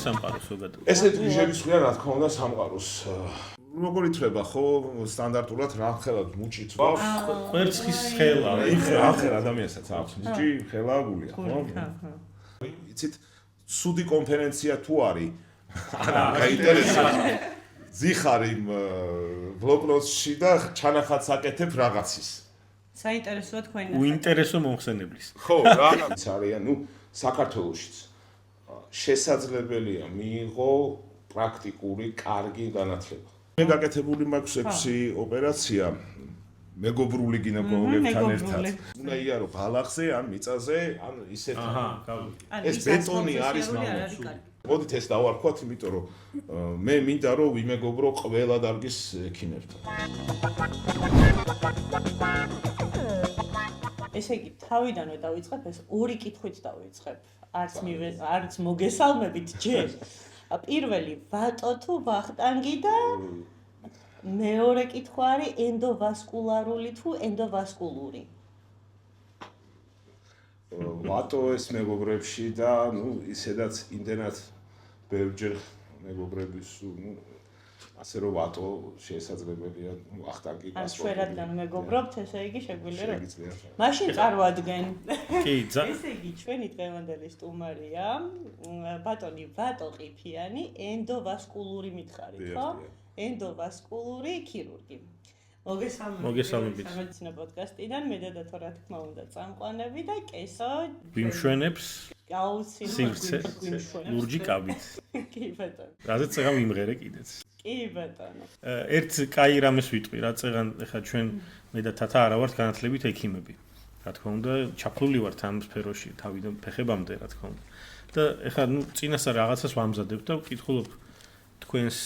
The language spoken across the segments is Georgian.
სამყაროს ზოგადად. ესეთ ვიჟების ხია რა თქმა უნდა სამყაროს. როგორ ითვლება ხო სტანდარტულად რა ხელად მუჭით ვარ? კვერცხის ხელა. ახლა ადამიანსაც აქვს მუჭი, ხელა, გულია, ხო? იცით, სუდი კონფერენცია თუ არის? არა, გაინტერესებს. ზიხარ იმ ბლოკნოტში და ჩანახატს აკეთებ რაღაცის. საინტერესოა თქვენი. უინტერესო მომხსენებლის. ხო, რაღაც არიან, საქართველოშიც. შესაძლებელია მიიღო პრაქტიკული კარგი განათლება. მე გაკეთებული მაქვს 6 ოპერაცია მეგობრული გინეკოლოგებთან ერთად. უნდა იარო ბალახზე ან მიწაზე, ან ისეთ. ეს ბეტონი არის ნამდვილად. მოდით ეს დავარქვათ, იმიტომ რომ მე მინდა რომ ვიმეგობრო ყველა დარგის ექიმებთან. ესე იგი, თავიდანვე დავიწყებ, ეს ორი კითხვით დავიწყებ. არც მოგესალმებით ჯერ. პირველი ვატო თუ ვახტანგი და მეორე კითხვა არის ენდოვასკულარული თუ ენდოვასკულური. ვატო ეს მეგობრებში და ისედაც იმდენად ბევრჯერ მეგობრების ასე რომ ვატო შესაძლებელია ვახტანგი პასპორტი. ჩვენ რადგან მეგობრობთ, ესე იგი შეგვიძლია რომ მაშინ წარმოადგენ. კი, ესე იგი ჩვენი დღევანდელი სტუმარია ბატონი ვატო ყიფიანი, ენდოვასკულური მითხარით, ხო? ენდოვასკულური ქირურგი. მოგესალმებით. სამედიცინო პოდკასტიდან მე და დათო რა თქმა უნდა წამყვანები და კესო ვიმშვენებს სივრცე ლურჯი კაბით. კი ბატონო. რაზეც წეგან ვიმღერე კიდეც. კი ბატონო. ერთ კაი რამეს ვიტყვი რა წეგან ეხლა ჩვენ მე და თათა არა ვართ განათლებით ექიმები. რა თქმა უნდა ჩაფლული ვართ ამ სფეროში თავიდან ფეხებამდე რა თქმა უნდა. და ეხლა წინასწარ რაღაცას ვამზადებ და ვკითხულობ თქვენს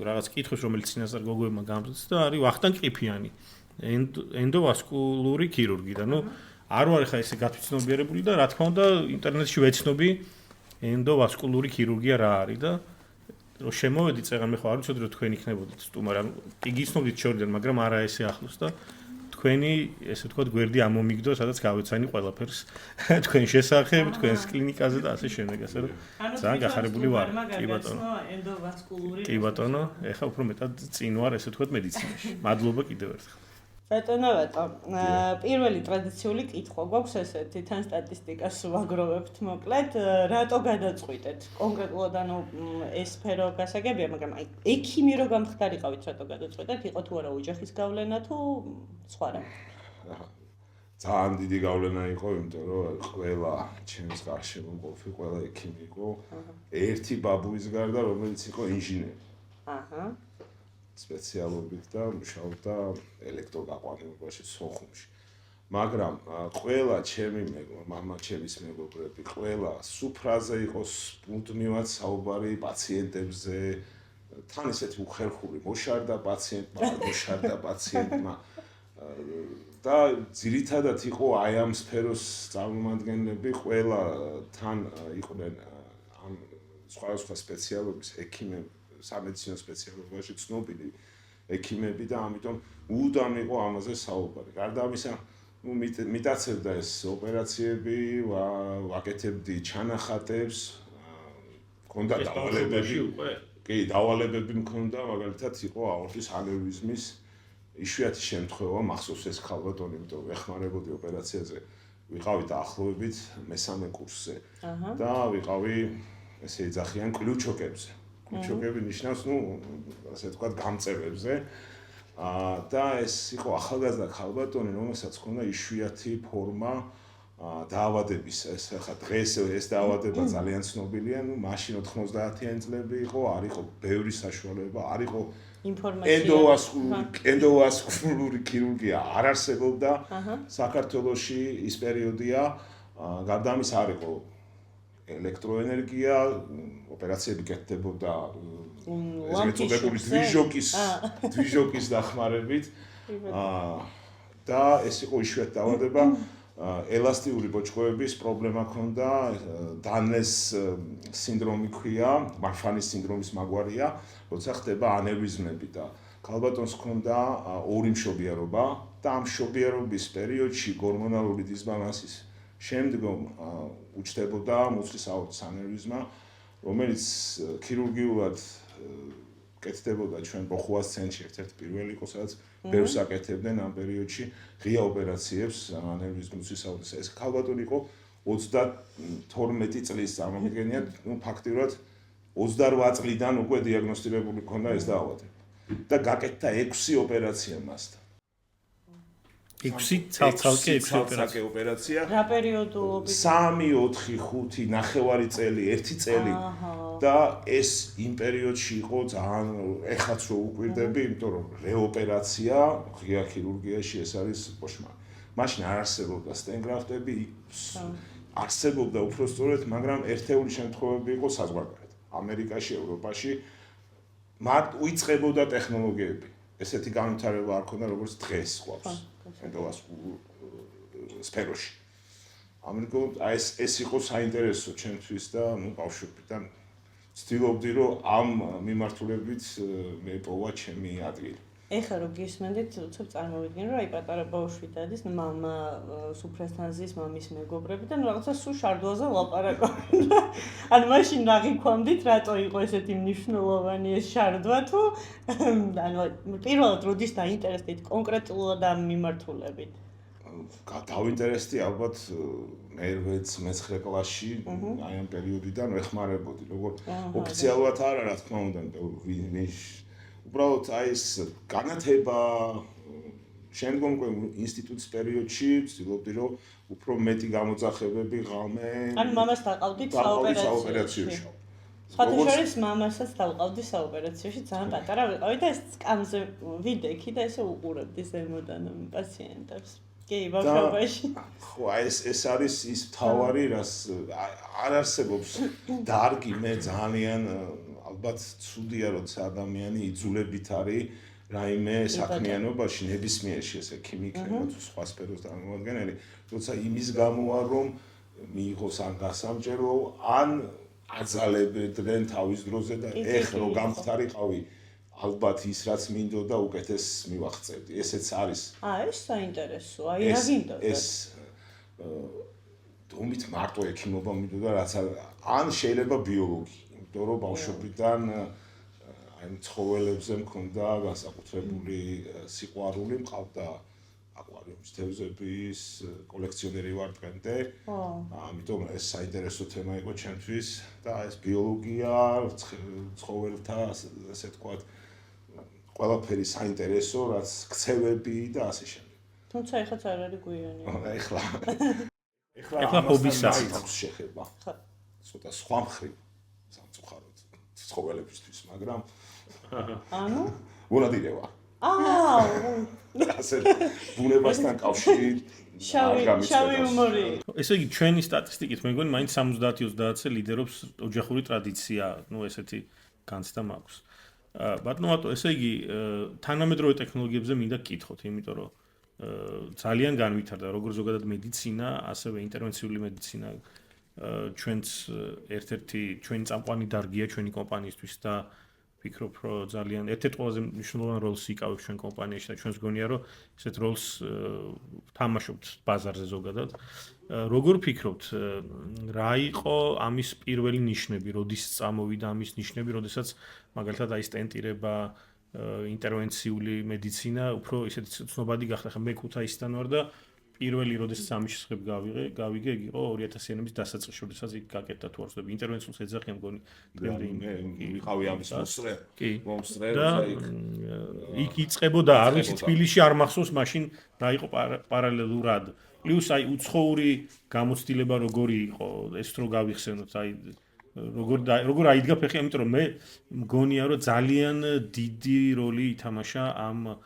რაღაც კითხვის რომელიც წინასწარ გოგოებმა გამზადდა და არის ვახტანგ ყიფიანი ენდოვასკულური ქირურგი და არ ვარ ხა ესე გათვითცნობიერებული და რა თქმა უნდა ინტერნეტში ვეცნობი ენდოვასკულური ქირურგია რა არის და რომ შემოვედი წეგან მე ხო არ ვიცოდი რომ თქვენ იქნებოდით სტუმარი ანუ იგიცნობდით შორიდან მაგრამ არა ესე ახლოს და თქვენი ესე ვთქვათ გვერდი ამომიგდო სადაც გავეცანი ყველაფერს თქვენ შესახებ თქვენს კლინიკაზე და ასე შემდეგ ასე რომ ძალიან გახარებული ვარ კი ბატონო ენდოვასკულური კი ბატონო ეხლა უფრო მეტად წინ ვარ ესე ვთქვათ მედიცინაში მადლობა კიდევ ერთხელ ბატონო პირველი ტრადიციული კითხვა გვაქვს ესეთი თან სტატისტიკას ვაგროვებთ მოკლედ რატო გადაწყვიტეთ კონკრეტულად ანუ ეს სფერო გასაგებია მაგრამ აი ექიმი რო გამხდარიყავით რატო გადაწყვიტეთ იყო თუ არა ოჯახის გავლენა თუ სხვა რა ძალიან დიდი გავლენა იყო იმიტომ რომ ყველა ჩემს გარშემო მყოფი ყველა ექიმი იყო ერთი ბაბუის გარდა რომელიც იყო ინჟინერი აჰა სპეციალობით და მუშაობდა ელექტროგაყვანებაში სოხუმში. მაგრამ ყველა ჩემი მამა ჩემის მეგობრები, ყველა სუფრაზე იყოს მუდმივად საუბარი პაციენტებზე, თან ისეთი უხერხული მოშარდა პაციენტმა და ძირითადად იყო აი ამ სფეროს წარმომადგენლები, ყველა თან იყვნენ ამ სხვადასხვა სპეციალობის ექიმები სამედიცინო სპეციალობაში ცნობილი ექიმები და ამიტომ უდამ იყო ამაზე საუბარი. გარდა ამისა, მიტაცებდა ეს ოპერაციები, ვაკეთებდი ჩანახატებს, მქონდა დავალებები. კი, დავალებები მქონდა, მაგალითად იყო აორტის ანევრიზმის იშვიათი შემთხვევა, მახსოვს ეს ქალბატონი, იმიტომ ეხმარებოდი ოპერაციაზე. ვიყავი დაახლოებით მესამე კურსზე და ვიყავი ესე ეძახიან კლიუჩოკებზე. ჩოკები ნიშნავს, ასე ვთქვათ, გამწევებზე. და ეს იყო ახალგაზრდა ქალბატონი, რომელსაც ჰქონდა იშვიათი ფორმა დაავადების. ეს ახლა დღეს ეს დაავადება ძალიან ცნობილია, მაშინ 90-იანი წლები იყო, არ იყო ბევრი საშუალება, არ იყო ენდოვასკულური ქირურგია არ არსებობდა საქართველოში ის პერიოდია, გარდა ამისა არ იყო ელექტროენერგია, ოპერაციები კეთდებოდა ეგრეთ წოდებული დვიჟოკის დახმარებით. და ეს იყო იშვიათი დაავადება, ელასტიური ბოჭკოების პრობლემა ჰქონდა, დანეს სინდრომი ქვია, მარფანის სინდრომის მაგვარია, როცა ხდება ანევრიზმები და ქალბატონს ჰქონდა ორი მშობიარობა და ამ მშობიარობის პერიოდში გორმონალური დისბალანსის შემდგომ უჩნდებოდა მუცლის აორტის ანევრიზმა, რომელიც ქირურგიულად კეთდებოდა ჩვენ ბოხუას ცენტრში ერთ-ერთი პირველი იყო, სადაც ბევრს აკეთებდნენ ამ პერიოდში ღია ოპერაციებს ანევრიზმის მუცლის აორტის. ეს ქალბატონი იყო 32 წლის წარმომიდგენია, ფაქტიურად 28 წლიდან უკვე დიაგნოსტირებული ქონდა ეს დაავადება. და გაკეთდა 6 ოპერაცია მასთან. 6 ცალკე ოპერაცია. რა პერიოდულობით? 3, 4, 5, ნახევარი წელი, 1 წელი. და ეს იმ პერიოდში იყო ძალიან ეხაც რო უკვირდები, იმიტომ რომ რეოპერაცია ღია ქირურგიაში ეს არის კოშმარი. მაშინ არ არსებობდა სტენგრაფტები, არსებობდა უფრო სწორედ, მაგრამ ერთეული შემთხვევები იყო საზღვარგარეთ. ამერიკაში, ევროპაში უიწყებოდა ტექნოლოგიები. ესეთი განვითარება არ ქონდა, როგორც დღეს ყავს ენდოვასკულურ სფეროში. ამიტომ ეს იყო საინტერესო ჩემთვის და ბავშვობიდან ვცდილობდი, რომ ამ მიმართულებით მე პოვა ჩემი ადგილი. ეხლა რო გისმენდით, უცებ წარმოვიდგენ, რომ აი პატარა ბავშვი დადის, მამა სუფრასთან ზის, მამის მეგობრები და რაღაცა სულ შარდვაზე ლაპარაკობენ. ანუ მაშინ რა გიქვამდით, რატო იყო ესეთი მნიშვნელოვანი ეს შარდვა თუ ანუ პირველად როდის დაინტერესდით კონკრეტულად ამ მიმართულებით? დავინტერესდი ალბათ მე-9 კლასში, აი ამ პერიოდიდან ვეხმარებოდი, როგორ ოფიციალურად არა, რა თქმა უნდა, უბრალოდ აი ეს განათება შემდგომ ინსტიტუტის პერიოდში ვცდილობდი, რომ უფრო მეტი გამოძახებები ღალმე. ანუ მამას დაყავდით საოპერაციოში. სხვათა შორის მამასაც დავყავდი საოპერაციაში, ძალიან პატარა ვიყავი და ეს სკამზე ვიდექი და ესე უყურებდი ზემოდან პაციენტებს. კი, ბავშვობაში. ხო, ეს არის ის თავარი, რას არ არსებობს დარგი მე ძალიან ალბათ ცუდია, როცა ადამიანი იძულებით არის რაიმე საქმიანობაში, ნებისმიერში ესე ქიმიკება თუ სხვა სფეროს წარმომადგენელი, როცა იმის გამო რომ მიიღოს ან გასამჯერო, ან აძალებდნენ თავის დროზე და ეხლა რომ გამختარიყავი ალბათ ის რაც მინდოდა უკეთეს მივახცევდი. ესეც არის. ეს საინტერესოა. აი რა გინდოდა? ეს დომით მარტო ექიმობა მინდოდა, რაც ან შეიძლება ბიოლოგია. იმიტომ რომ ბავშვობიდან აი ცხოველებზე მქონდა განსაკუთრებული სიყვარული, მყავდა აკვარიუმის თევზების კოლექციონერი ვარ დღემდე. ამიტომ ეს საინტერესო თემა იყო ჩემთვის და ეს ბიოლოგია, ცხოველთა ასე თქვათ ყველაფერი საინტერესო, რაც ქცევები და ასე შემდეგ. თუმცა ეხლაც არ არის გვიანი. ეხლა ჰობისა აქვს შეხება. ცოტა სხვა მხრივ სამწუხაროდ ცხოველებისთვის, მაგრამ ანუ მონადირევა. ასე ბუნებასთან კავშირი შავი უმორი. ესე იგი ჩვენი სტატისტიკით მე მგონი მაინც 70-30-ზე ლიდერობს ოჯახური ტრადიცია, ესეთი განცდა მაქვს. ბატონო, ესე იგი თანამედროვე ტექნოლოგიებზე მინდა გკითხოთ, იმიტომ რომ ძალიან განვითარდა როგორც ზოგადად მედიცინა, ასევე ინტერვენციული მედიცინა. ჩვენც ერთ-ერთი ჩვენი წამყვანი დარგია ჩვენი კომპანიისთვის და ვფიქრობ, რომ ძალიან ერთ-ერთ ყველაზე მნიშვნელოვან როლს იკავებს ჩვენ კომპანიაში და ჩვენს გონია, რომ ესეთ როლს თამაშობთ ბაზარზე ზოგადად. როგორ ფიქრობთ, რა იყო ამის პირველი ნიშნები, როდის წამოვიდა ამის ნიშნები, როდესაც მაგალითად აი სტენტირება, ინტერვენციული მედიცინა უფრო ისეთი ცნობადი გახდა. ხა მე ქუთაისიდან ვარ და პირველი როდესაც ამის შესახებ გავიგე, იქ იყო 2000-იანების დასაწყისში, როდესაც იქ გაკეთდა თუ არ ვცდები ინტერვენციულს ეძახიან მგონი დღემდე ვიყავი ამის მოსწრე. მომსწრე და იქ იწყებოდა, არ ვიცი თბილისში არ მახსოვს მაშინ რა იყო პარალელურად. პლუს აი უცხოური გამოცდილება როგორი იყო, ეს რო გავიხსენოთ, აი როგორ აიდგა ფეხი, ამიტომ რომ მე მგონია, რომ ძალიან დიდი როლი ითამაშა ამ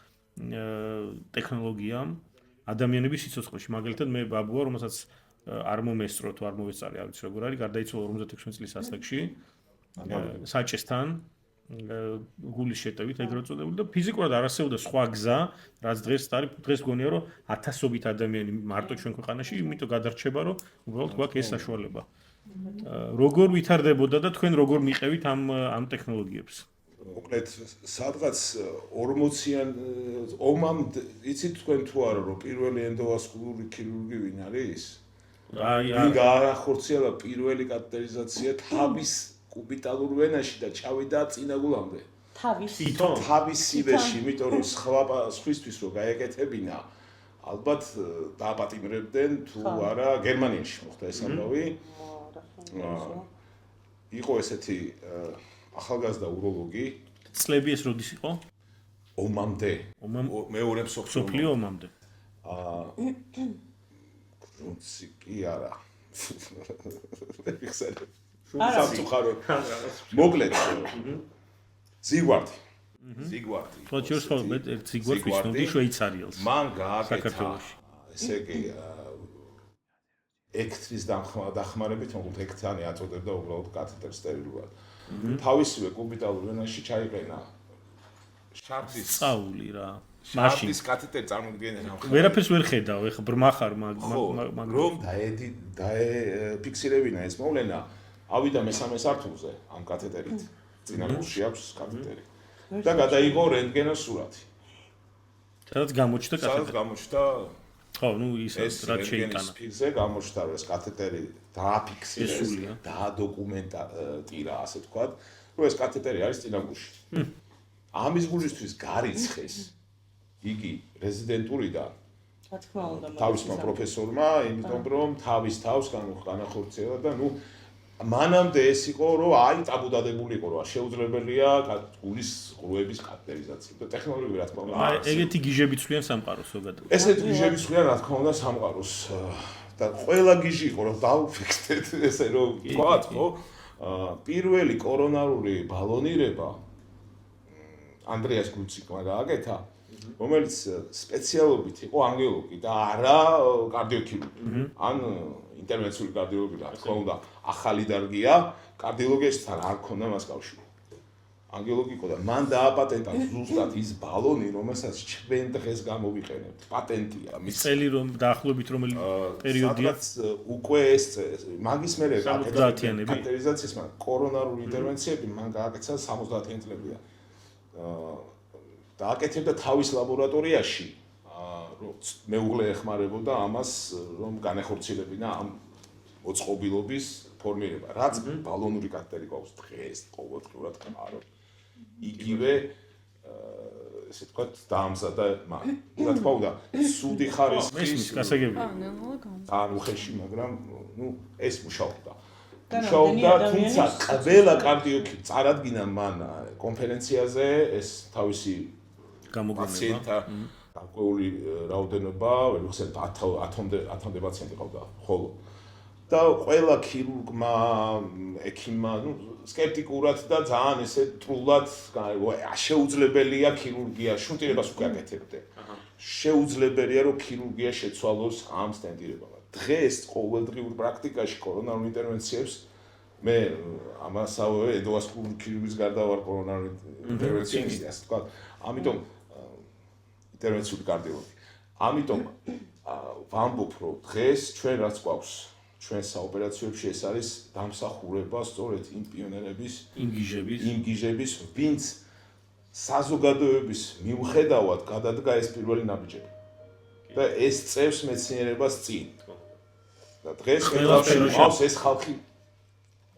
ტექნოლოგიამ ადამიანების სიცოცხლეში. მაგალითად მე ბაბუა, რომელსაც არ მომესწრო თუ არ მოვეწარე, არ ვიცი როგორ არის, გარდაიცვალა 56 წლის ასაკში საჭესთან გულის შეტევით ეგრეთ წოდებული და ფიზიკურად არ არსებობდა სხვა გზა, რაც დღეს გონია, რომ ათასობით ადამიანი მარტო ჩვენ ქვეყანაში, იმიტომ გადარჩება, რომ უბრალოდ გვაქვს ეს საშუალება. როგორ ვითარდებოდა და თქვენ როგორ მიყევით ამ ტექნოლოგიებს? მოკლედ სადღაც 40-იან ომამდე იცით თქვენ თუ არა რომ პირველი ენდოვასკულური ქირურგი ვინ არის? ვინ გაახორციელა პირველი კათედრიზაცია თავის კუბიტალურ ვენაში და ჩავიდა წინაგულამდე. თავისივეში, იმიტომ რომ სხვისთვის რო გაეკეთებინა, ალბათ დააპატიმრებდნენ თუ არა გერმანიაში მოხდა ეს ამბავი. იყო ესეთი ახალგაზრდა უროლოგი. წლები ეს როდის იყო? ომამდე. მეორე მსოფლიო ომამდე. რუნცი კი არა. ვიხსენებ. სამწუხარო. მოკლედ. ზიგვარდი. ფლოჩერს ხოლმე ერთ ზიგვარდს ვიცნობდი შვეიცარიელს. მან გააკეთა ესე იგი ექთრის დახმარებით, მოკლედ ექთანი აწოდებდა უბრალოდ კათედრს სტერილურად. თავისივე კუბიტალურ ვენაში ჩაიყენა შარდის სწავლი რა. შარდის კათედრა წარმოგვიდგენია. ვერაფერს ვერ ხედავ, ეხა ბრმახარ რომ დაეფიქსირებინა ეს მოვლენა, ავიდა მესამე სართულზე ამ კათედრით. წინაგულში აქვს კათედრი. და გადაიღო რენტგენის სურათი. სადაც გამოჩნდა კათედრა. სადაც გამოჩნდა ხო, ნუ ის რაც შეიტანა. ეს ფილზე გამოჩნდა რომ ეს კათედრი დააფიქსირეს, დაადოკუმენტირა, ასე ვთქვათ, რომ ეს კათედრი არის წინაგულში. ამის გულისთვის გარიცხეს იგი რეზიდენტურიდან. რა თქმა უნდა, თავისმა პროფესორმა, იმიტომ რომ თავის თავს განახორციელა და ნუ მანამდე ეს იყო რომ აი წაბუდადებული იყო რომ შეუძლებელია გულის ყრუების კათედრიზაცია და ტექნოლოგიური რა თქმა უნდა ეგეთი გიჟები ცვლიან სამყაროს ზოგადად ესეთი გიჟები ცვლიან რა თქმა უნდა სამყაროს და ყველა გიჟი იყო რომ დაუფიქსდეთ ესე რომ თქვათ ხო პირველი კორონარული ბალონირება ანდრეას გუციკმა გააკეთა რომელიც სპეციალობით იყო ანგიოლოგი და არა კარდიოქირურგი ან ინტერვენციული კარდიოლოგი რა თქმა უნდა ახალი დარგია კარდიოლოგიასთან არ ქონდა მას კავშირი ანგიოლოგი იყო და მან დააპატენტა ზუსტად ის ბალონი რომელსაც ჩვენ დღეს გამოვიყენებთ პატენტია მის წელი რომ დაახლოებით რომელი პერიოდია უკვე ეს მაგის მერე კათედრიზაციის მაგრამ კორონარული ინტერვენციები მან გააკეთა 70-იან წლებია დააკეთებდა თავის ლაბორატორიაში მეუღლე ეხმარებოდა ამას რომ განეხორციელებინა ამ მოწყობილობის ფორმირება რაც ბალონური კათედრი გვაქვს დღეს ყოველდღიურად ყარო იგივე ესე ვთქვათ დაამზადა რა თქმა უნდა სუდი ხარისხის გასაგებია ან უხეში მაგრამ ნუ ეს მუშაობდა თუმცა ყველა კარდიოქირურგი წარადგინა მან კონფერენციაზე ეს თავისი პაციენტთა გარკვეული რაოდენობა, ვიხსენებ 10-მდე პაციენტი ყავდა, ხოლო და ყველა ქირურგმა, ექიმმა, ნუ სკეპტიკურად და ძალიან ესე თრულად შეუძლებელია ქირურგია, შუნტირებას უკვე აკეთებდნენ. შეუძლებელია რომ ქირურგია შეცვალოს ამ სტენტირებამ. დღეს ყოველდღიურ პრაქტიკაში კორონარულ ინტერვენციებს მე ამასავე ენდოვასკულური ქირურგიის გარდა ვარ კორონარული ინტერვენციონისტი, ასე ვთქვათ. ამიტომ ინტერვენციული კარდიოლოგი. ამიტომ ვამბობ, რომ დღეს ჩვენ რაც გვაქვს, ჩვენ საოპერაციებში ეს არის დამსახურება სწორედ იმ პიონერების, იმ გიჟების, ვინც საზოგადოების მიუხედავად გადადგა ეს პირველი ნაბიჯები. და ეს წევს მეცნიერებას წინ. და დღეს ყავს ეს ხალხი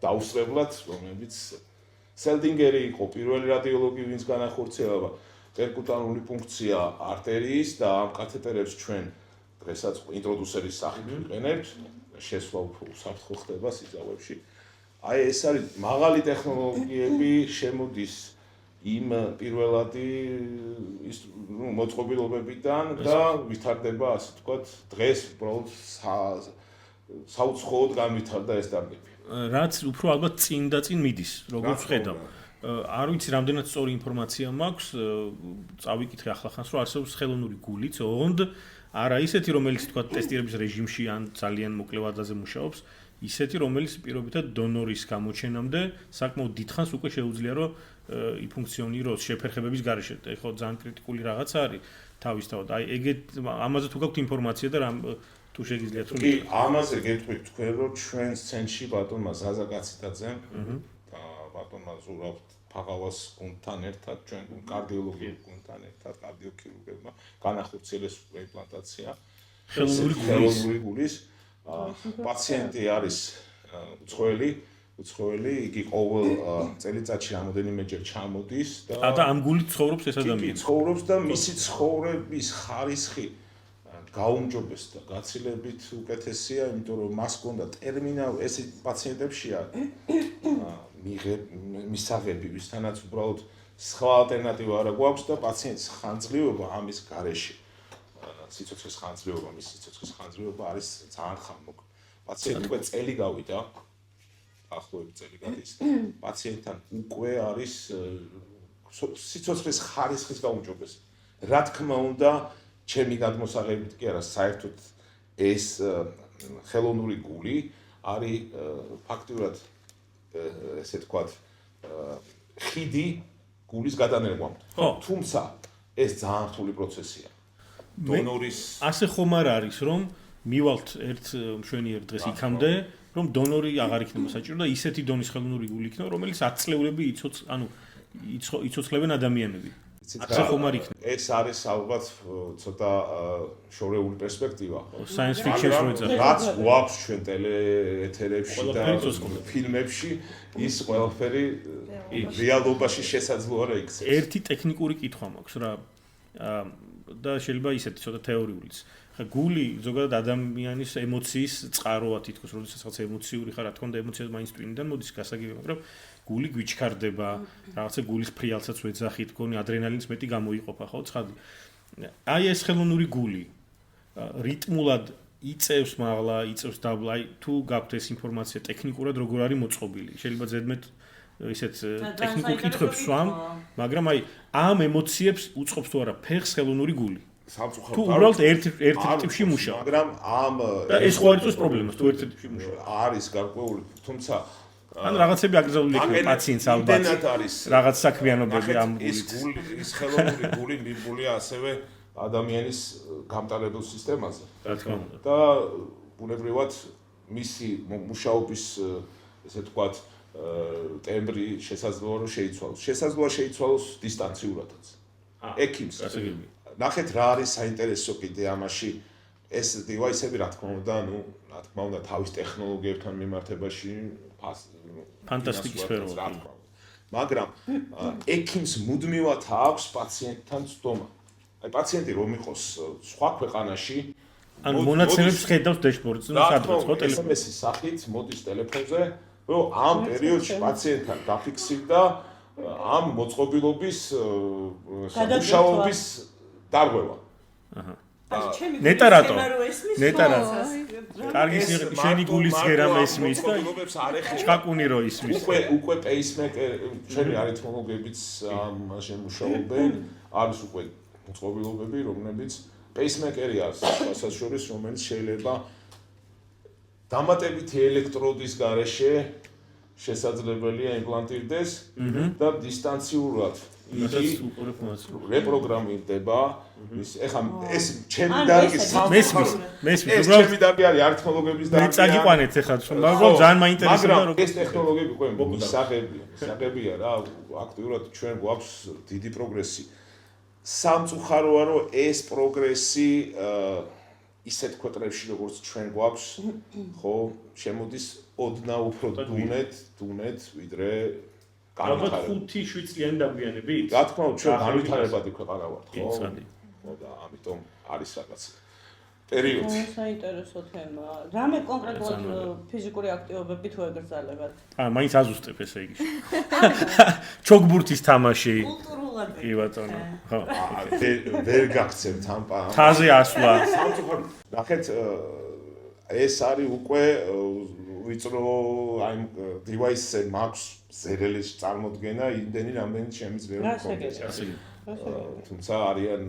დაუსწრებლად, რომელიც სელდინგერი იყო პირველი რადიოლოგი, ვინც განახორციელა პერკუტანული ფუნქცია არტერიის და ამ კათედრებს ჩვენ დღესაც ინტროდუსერის სახით ვიყენებთ, შესვლა უფრო უსაფრთხო ხდება სიძავებში. აი ეს არის მაღალი ტექნოლოგიები შემოდის იმ პირველადი ის მოწყობილობებიდან და ვითარდება ასე ვთქვათ დღეს უბრალოდ საუცხოოდ განვითარდა ეს დარგები. რაც უფრო ალბათ წინ და წინ მიდის, როგორც ხედავ. არ ვიცი რამდენად სწორი ინფორმაცია მაქვს, წავიკითხე ახლახანს, რომ არსებობს ხელოვნური გულიც, ოღონდ არა ისეთი, რომელიც თქვა ტესტირების რეჟიმში ან ძალიან მოკლე ვადაზე მუშაობს, ისეთი, რომელიც პირობითად დონორის გამოჩენამდე საკმაოდ დიდხანს უკვე შეუძლია, რომ იფუნქციონიროს შეფერხებების გარეშე. ეხლა ძალიან კრიტიკული რაღაც არის თავისთავად. აი ეგეთ ამაზე თუ გაქვთ ინფორმაცია და რამ თუ შეგიძლიათ რომ კი, ამაზე გეტყვით თქვენ, რომ ჩვენს ცენტრში ბატონმა ზაზა კაციტაძემ და ბატონმა ზურავ ფაღავას გუნდთან ერთად, ჩვენ კარდიოლოგიურ გუნდთან ერთად, კარდიოქირურგებმა განახორციელეს იმპლანტაცია ხელოვნური გულის პაციენტი არის უცხოელი, იგი ყოველ წელიწადში რამოდენიმეჯერ ჩამოდის და ამ გულით ცხოვრობს ეს ადამიანი. ცხოვრობს და მისი ცხოვრების ხარისხი გაუმჯობეს და გაცილებით უკეთესია, იმიტომ რომ მას ჰქონდა ტერმინალ ეს პაციენტებშია მისაღები, ვისთანაც უბრალოდ სხვა ალტერნატივა არ გვაქვს და პაციენტის ხანძრიობა ამის გარეშე. სიცოცხლის ხანძრიობა, მის სიცოცხლის ხანძრიობა არის ძალიან ხანმოკლე. პაციენტი უკვე წელი გავიდა, ახლოვებით წელი გადის. პაციენტთან უკვე არის სიცოცხლის ხარისხის გაუმჯობესი. რა თქმა უნდა, ჩემი გადმოსაღებით კი არა, საერთოდ ეს ხელოვნური გული არის ფაქტურად ესე თქვათ ხიდი გულის გადანერგვამდე. თუმცა ეს ძალიან რთული პროცესია. დონორის ასე ხომ არ არის, რომ მივალთ ერთ მშვენიერ დღეს იქამდე, რომ დონორი აღარ იქნება საჭირო და ისეთი დონის ხელოვნური გული იქნება, რომელიც 10 წლეულები იცოცხლებენ ადამიანები. ასე ხომ არ იქნება. ეს არის ალბათ ცოტა შორეული პერსპექტივა. Science fiction-ს როეცა რაც გვაქვს ჩვენ ტელეეთერებში და ფილმებში, ის ყველაფერი რეალობაში შესაძლოა რა იქცეს. ერთი ტექნიკური კითხვა მაქვს რა და შეიძლება ისეთი ცოტა თეორიულიც. ხა გული ზოგადად ადამიანის ემოციის წყაროა თითქოს, როდესაც რაღაც ემოციური ხარ, რა თქმა უნდა ემოციას მაინც ტვინიდან მოდის გასაგებია, მაგრამ გული გვიჩქარდება, რაღაცა გულის ფრიალსაც ვეძახით, გონი ადრენალინის მეტი გამოიყოფა, ხო, ცხადი. აი ეს ხელოვნური გული რიტმულად იწევს მაღლა, იწევს დაბლა, აი თუ გაქვთ ეს ინფორმაცია ტექნიკურად როგორ არის მოწყობილი. შეიძლება ზედმეტ ისეთ ტექნიკურ კითხვებს ვსვამ, მაგრამ აი ამ ემოციებს უწყობს თუ არა ფეხს ხელოვნური გული. თუ უბრალოდ ერთ ტიპში მუშაობს. მაგრამ ამ ეს ხო არის პრობლემა, თუ ერთ ტიპში მუშაობს. არის გარკვეული, თუმცა ან რაღაცები აკრძალული იქნება პაციენტს ალბათ. რაღაც საქმიანობები ამ ის გული, ის ხელოვნური გული მიბულია ასევე ადამიანის გამტარებელ სისტემაზე. რა თქმა უნდა. და ბუნებრივად მისი მუშაობის ესე თქვათ ტემბრი შესაძლოა რომ შეიცვალოს. შესაძლოა შეიცვალოს დისტანციურადაც. ექიმს. ნახეთ რა არის საინტერესო კიდე ამაში ეს დივაისები რა თქმა უნდა თავის ტექნოლოგიებთან მიმართებაში ფანტასტიკური სფეროა. მაგრამ ექიმს მუდმივად აქვს პაციენტთან ცდომა. აი პაციენტი რომ იყოს სხვა ქვეყანაში ან მონაცემებს ხედავს დეშბორდზე, სადღაც ხო ტელეფონზე. SMS-ის სახით მოდის ტელეფონზე, რომ ამ პერიოდში პაციენტთან დაფიქსირდა ამ მოწყობილობის მუშაობის დარღვევა. აჰა. ნეტა რატო? კარგი შენი გულის გერამ ესმის და ჭკაკუნი რო ისმის. უკვე პეისმეკერ ჩვენი არითმოლოგებიც ამაში მუშაობენ, არის უკვე მოწყობილობები, რომლებიც პეისმეკერი არის, რასაც შორის რომელიც შეიძლება დამატებითი ელექტროდის გარეშე შესაძლებელია იმპლანტირდეს და დისტანციურად იგი რეპროგრამირდება. ეხლა ეს ჩემი დარგი მესმის ჩემი დარგი არის არითმოლოგების დარგი. წაგიყვანეთ ეხლა, მაგრამ ძალიან მაინტერესებია რომ ეს ტექნოლოგიები უკვე მისაღებია რა, აქტიურად ჩვენ გვაქვს დიდი პროგრესი. სამწუხაროა რომ ეს პროგრესი ისეთ ქვეყნებში როგორც ჩვენ გვაქვს, ხო, შემოდის ოდნავ უფრო დუნეთ ვიდრე განვითარებად 5-7 წლიანი დაგვიანებით? რა თქმა უნდა, ჩვენ განვითარებადი ქვეყანა ვართ, ხო? ხო და ამიტომ არის რაღაც პერიოდი. საინტერესო თემა. რამე კონკრეტულად ფიზიკური აქტივობები თუ ეგრძალებათ? მაინც აზუსტებ ესე იგი. ჩოგბურთის თამაში. კულტურულად. კი ბატონო. ხო. ვერ გაგცემთ ამ თაზე ასვლა. ნახეთ, ეს არის უკვე ვიწრო აი დივაისზე მაქვს ზერელის წარმოდგენა, იმდენი რამდენიც შემიძლია კონკრეტულად. თუმცა არიან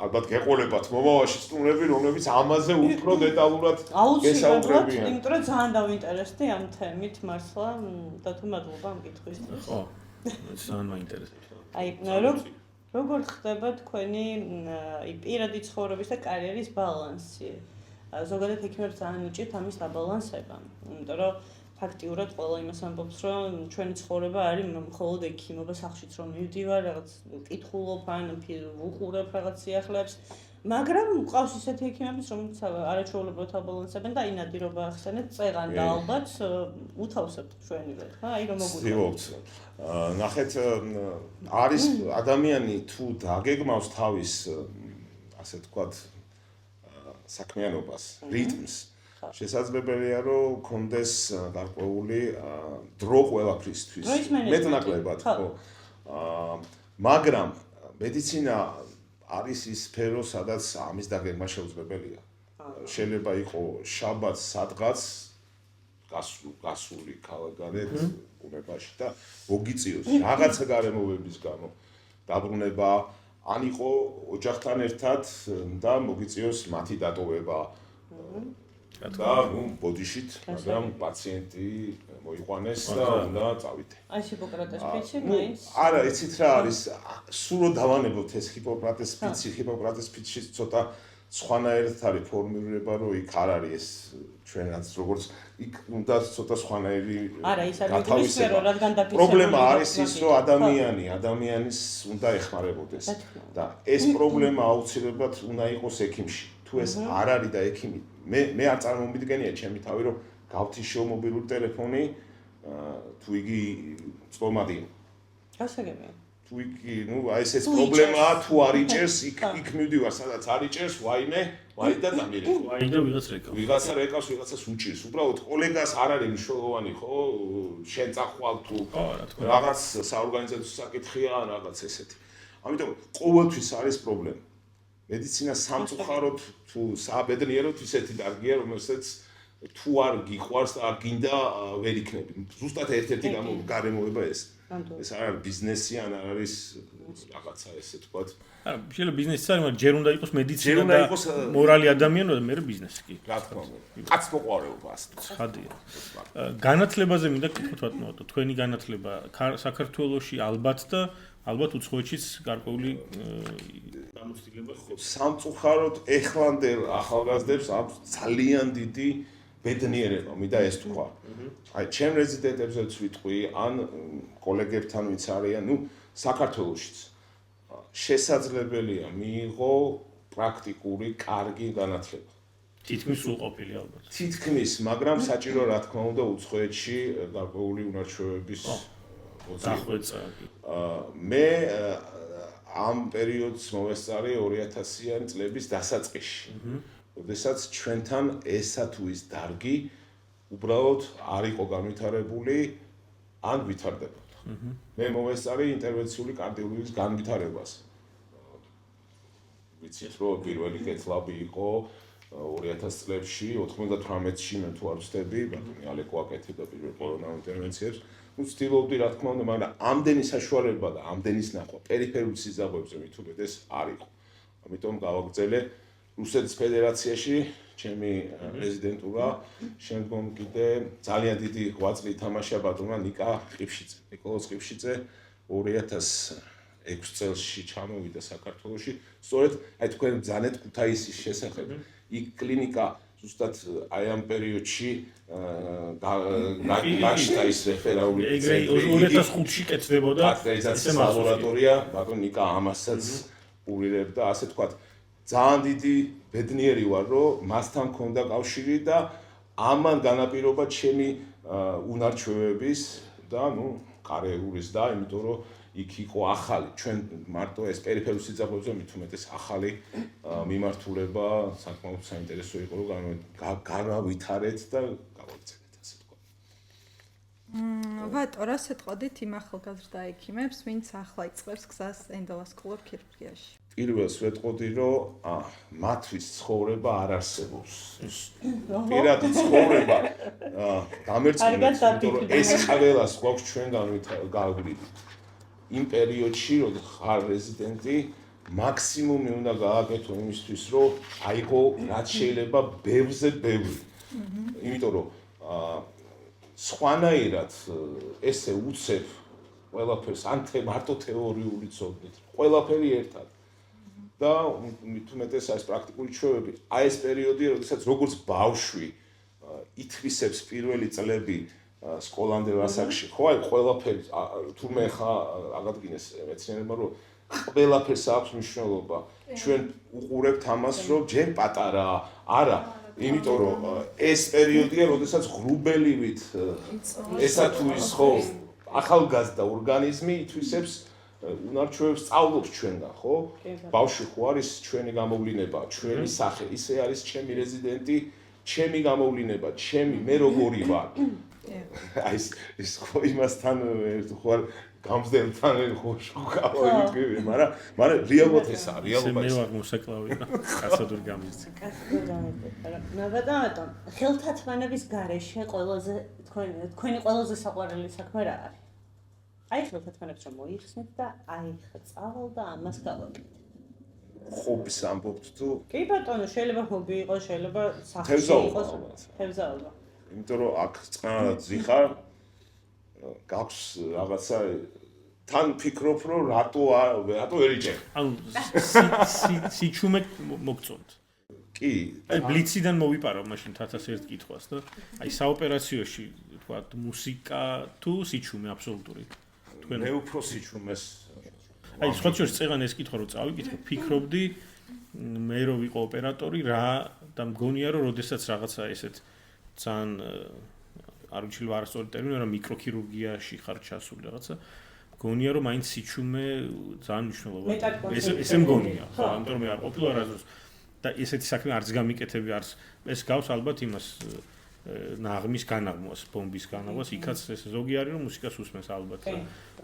ალბათ გეყოლებათ მომავალში სტუმრები, რომლებიც ამაზე უფრო დეტალურად გესაუბრებიან. იმიტომ რომ ძალიან დავინტერესდი ამ თემით მართლა და თუ მადლობა ამ კითხვისთვის. ხო. ძალიან მაინტერესებს. აი, როგორ ხდება თქვენი პირადი ცხოვრების და კარიერის ბალანსი? ზოგადად ექიმებს ძალიან უჭირთ ამის დაბალანსება, იმიტომ რომ ფაქტიურად ყველა იმას ამბობს, რომ ჩვენი ცხოვრება არის მხოლოდ ექიმობა, სახლშიც რომ მივდივარ, რაღაც კითხულობ ან ვუყურებ რაღაც სიახლეებს, მაგრამ მყავს ისეთი ექიმებიც, რომლებიც არაჩვეულებრივად აბალანსებენ და ინადირობა ახსენეთ, წეღან და ალბათ უთავსებთ ჩვენივე, ხა? აი რომ მოგვიწევთ. ნახეთ, არის ადამიანი თუ დაგეგმავს თავის ასე ვთქვათ საქმიანობას, რიტმს. შესაძლებელია რომ კონდეს გარკვეული დრო ყველაფრისთვის. მეტნაკლებად, ხო. მაგრამ medicina არის ის სფერო, სადაც ამის დაგეგმა შეუძლებელია. შეიძლება იყოს შაბათს სადღაც გასული ქალაქგარეთ უნებაში და მოგიწიოს რაღაცა გარემოებების გამო დაბრუნება ან იყო ოჯახთან ერთად და მოგიწიოს მათი დატოვება და ბოდიშით, მაგრამ პაციენტი მოიყვანეს და უნდა წავიდე. აი ჰიპოკრატეს სპიცი მაინც. არა, იცით რა არის, სულ რომ დავანებოთ ეს ჰიპოკრატეს სპიცი, ჰიპოკრატეს სპიცში ცოტა სხვანაირად არის ფორმულირება, რომ იქ არ არის ეს ჩვენაც როგორც იქ უნდა ცოტა სხვანაირი გათავისება, რადგან დაფიქსირებული პრობლემა არის ის, რომ ადამიანის უნდა ეხმარებოდეს და ეს პრობლემა აუცილებლად უნდა იყოს ექიმში. თუ ეს არ არის და ექიმი მე არ წარმომიდგენია ჩემი თავი რომ გავთიშო მობილური ტელეფონი თუ იგი წლომადია. გასაგებია. თუ იგი, აი ეს პრობლემაა, თუ არ იჭერს, იქ მივდივარ, სადაც არ იჭერს, ვაიმე და დამირეკო. ვაი და ვიღაც რეკავს. ვიღაცა რეკავს, ვიღაცას უჭირს. უბრალოდ კოლეგას არ არის მნიშვნელოვანი, ხო? შენ წახვალ თუ რაღაც საორგანიზაციო საკითხია, რაღაც ესეთი. ამიტომ ყოველთვის არის პრობლემა. medicina სამწუხაროდ თუ საბედნიეროდ ისეთი დარგია, რომელსაც თუ არ გიყვარს და არ გინდა ვერ იქნები. ზუსტად ერთ-ერთი გარემოება ეს. ეს არ არის ბიზნესი, ან არ არის რაღაცა ესე თქვა. არა, შეიძლება ბიზნესიც არის, მაგრამ ჯერ უნდა იყოს მედიცინა და მორალი ადამიანობა და მე ბიზნესი კი. რა თქმა უნდა. კაც მოყვარეობა ასე. ხადია. განათლებაზე მინდა კითხოთ ბატონო, თქვენი განათლება საქართველოში ალბათ უცხოეთშიც გარკვეული გამოცდილება ხო? სამწუხაროდ ეხლანდელ ახალგაზრდებს აქვს ძალიან დიდი ბედნიერება, მინდა ეს თქვა. აი, ჩემ რეზიდენტებზეც ვიტყვი, ან კოლეგებთან ვინც არიან, საქართველოშიც შესაძლებელია მიიღო პრაქტიკული კარგი განათლება. თითქმის სრულყოფილი ალბათ. თითქმის, მაგრამ საჭირო რა თქმა უნდა უცხოეთში გარკვეული უნარჩვევების დახვეწა. მე ამ პერიოდს მოვესწარი 2000-იანი წლების დასაწყისში. როდესაც ჩვენთან ესა თუ ის დარგი უბრალოდ არ იყო განვითარებული, ან ვითარდებოდა. მე მოვესწარი ინტერვენციული კარდიოლოგიის განვითარებას. ვიცით რომ პირველი კეთლაბი იყო 2000 წლებში, 98-ში მე თუ არ ვცდები, ბატონი ალეკო აკეთებდა პირველ კორონა ინტერვენციებს. ვცდილობდი რა თქმა უნდა, მაგრამ ამდენი საშუალება და ამდენის ნახვა პერიფერულ სიზაღოებზე მithumedes არ იყო. ამიტომ გავაგრძელე რუსეთის ფედერაციაში ჩემი რეზიდენტურა, შემდგომ კიდე ძალიან დიდი ღვაწლი ითამაშა ბატონმა ნიკა ყიფშიძე. ნიკოლოზ ყიფშიძე 2006 წელს ჩამოვიდა საქართველოში. სწორედ აი თქვენ ბრძანეთ ქუთაისის შესახებ. იქ კლინიკა ზუსტად აი ამ პერიოდში გაშთა ის რეფერალური ცენტრი 2005-ში კეთდებოდა ეს ლაბორატორია, ბატონ ნიკა ამასაც ურირებდა, ასე ვთქვათ, ძალიან დიდი ბედნიერი ვარ, რომ მასთან მქონდა კავშირი და ამან განაპირობა ჩემი უნარჩვევების და კარიერის და იმიტომ რომ იქ იყო ახალი, ჩვენ მარტო ეს პერიფერულ სიძაღოებზე მithumedes ახალი მიმართულება, საკმაოდ საინტერესო იყო, რომ განავითარეთ და გავაგრძელეთ, ასე თქვა. ვატო, რა შეტყოდით იმ ახალგაზრდა ექიმებს, ვინც ახლა იწყებს გზას ენდოვასკულურ ქირურგიაში? პირველს ვეტყოდი, რომ მათთვის ცხოვრება არ არსებობს. პირადი ცხოვრება გამერწმუნებს, იმიტომ რომ ეს ყველას გვაქვს ჩვენგან გავგვრით. იმ პერიოდში, როდის ხარ რეზიდენტი, მაქსიმუმი უნდა გააკეთო იმისთვის, რომ აიღო რაც შეიძლება ბევრზე ბევრი. იმიტომ რომ სხვანაირად ესე უცებ ყველაფერს ან მარტო თეორიული ცოდნით, ყველაფერი ერთად. და მithumedes ეს პრაქტიკული ჩვევები, აი ეს პერიოდი, როდესაც როგორც ბავშვი ითვისებს პირველი წლები სკოლამდელ ასაკში, ხო, აი ყველაფერი თურმე ხა აღადგინეს მეცნიერებმა, რომ ყველაფერს აქვს მნიშვნელობა. ჩვენ უყურებთ ამას, რომ ჯერ პატარაა, არა, იმიტომ რომ ეს პერიოდია, როდესაც ღრუბელივით ესა თუ ის ხო ახალგაზრდა ორგანიზმი ითვისებს უნარჩვევებს სწავლობს ჩვენგან, ხო? ბავშვი ხო არის ჩვენი გამოვლინება, ჩვენი სახე, ისე არის ჩემი რეზიდენტი, ჩემი გამოვლინება, ჩემი მე როგორი ვარ. აი ეს ხო იმასთან ხო გამზდელთან ხო შევკავო იგივე, მაგრამ რეალურად ესაა, რეალობა მე ვარ მოსაკლავი და კაცადური გამიზრდა. ბატონო, ხელთათმანების გარეშე ყველაზე თქვენი ყველაზე საყვარელი საქმე რა არის? აი ხელთათმანებს რომ მოიხსნით და აი ხა წავალ და ამას გავაკეთეთ. ხობის ამბობთ თუ კი ბატონო, შეიძლება ჰობი იყოს, შეიძლება სახში იყოს. თევზაობა. იმიტომ რომ აქ წყნარად ზიხარ გაქვს რაღაცა თან ფიქრობ რომ რატო ვერ იჭერ. ანუ სიჩუმე მოგწონთ. კი, აი ბლიციდან მოვიპარავ მაშინ 1001 კითხვას და აი საოპერაციოში თქვა მუსიკა თუ სიჩუმე აბსოლუტური. მე უფრო სიჩუმეს აი სხვა შორის წეგან ეს კითხვა რომ წავიკითხე, ფიქრობდი მე რო ვიყო ოპერატორი რა და მგონია რომ როდესაც რაღაცა ესეთ ძალიან არ ვიცი არასწორი ტერმინი, მაგრამ მიკროქირურგიაში ხარ ჩასული რაღაცა. მგონია რომ მაინც სიჩუმე ძალიან მნიშვნელოვანია. ესე მგონია, ხო, ამიტომ მე არ ყოფილა რაზოს და ესეთი საქმე არც გამიკეთები არც ეს გავს ალბათ იმას ნაღმის განაღმვას, ბომბის განაღმვას, იქაც ეს ზოგი არის რომ მუსიკას უსმენს ალბათ.